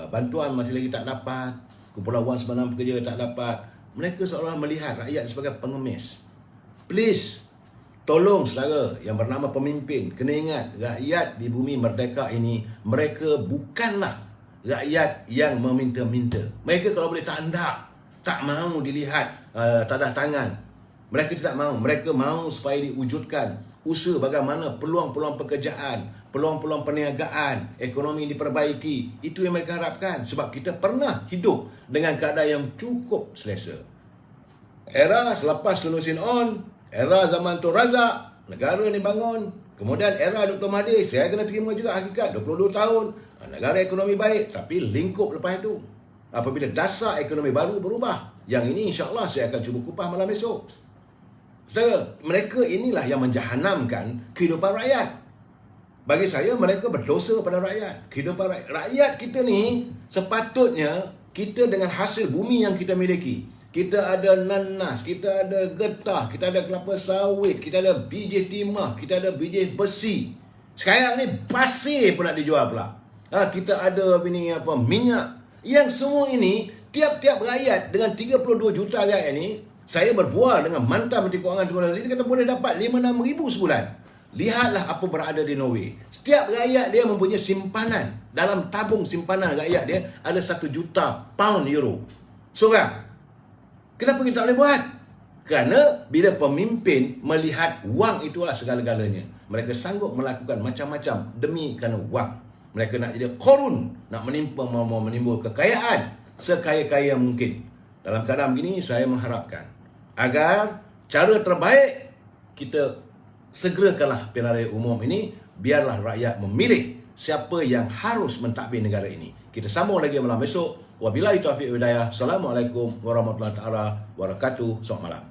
bantuan masih lagi tak dapat, kumpulan wang semalam pekerja tak dapat. Mereka seolah melihat rakyat sebagai pengemis. Please, tolong saudara yang bernama pemimpin, kena ingat, rakyat di bumi merdeka ini, mereka bukanlah rakyat yang meminta-minta. Mereka kalau boleh tak mahu dilihat tanda tangan. Mereka tidak mahu. Mereka mahu supaya diwujudkan usaha bagaimana peluang-peluang pekerjaan, peluang-peluang perniagaan, ekonomi diperbaiki. Itu yang mereka harapkan. Sebab kita pernah hidup dengan keadaan yang cukup selesa. Era selepas Sunusin On, era zaman Tun Razak, negara ni bangun. Kemudian era Dr. Mahathir, saya kena terima juga hakikat 22 tahun. Negara ekonomi baik, tapi lingkup lepas itu. Apabila dasar ekonomi baru berubah. Yang ini insya-Allah saya akan cuba kupas malam esok. Saudara, mereka inilah yang menjahanamkan kehidupan rakyat. Bagi saya, mereka berdosa pada rakyat. Kehidupan rakyat kita ni, sepatutnya kita dengan hasil bumi yang kita miliki. Kita ada nanas, kita ada getah, kita ada kelapa sawit, kita ada biji timah, kita ada biji besi. Sekarang ni pasir pun nak dijual pula. Kita ada minyak. Yang semua ini, tiap-tiap rakyat dengan 32 juta rakyat ini, saya berbual dengan mantan Menteri Kewangan Tun Razak, dia kata boleh dapat 5-6 ribu sebulan. Lihatlah apa berada di Norway. Setiap rakyat dia mempunyai simpanan. Dalam tabung simpanan rakyat dia ada 1 juta pound euro seorang. Kenapa kita tak boleh buat? Kerana bila pemimpin melihat wang itulah segala-galanya, mereka sanggup melakukan macam-macam demi kerana wang. Mereka nak jadi korun, nak menimbul kekayaan sekaya-kaya mungkin. Dalam keadaan begini, saya mengharapkan agar cara terbaik kita segerakanlah pilihan raya umum ini, biarlah rakyat memilih siapa yang harus mentadbir negara ini. Kita sambung lagi malam esok. Wabillahi taufiq wal hidayah. Assalamualaikum warahmatullahi wabarakatuh. Selamat malam.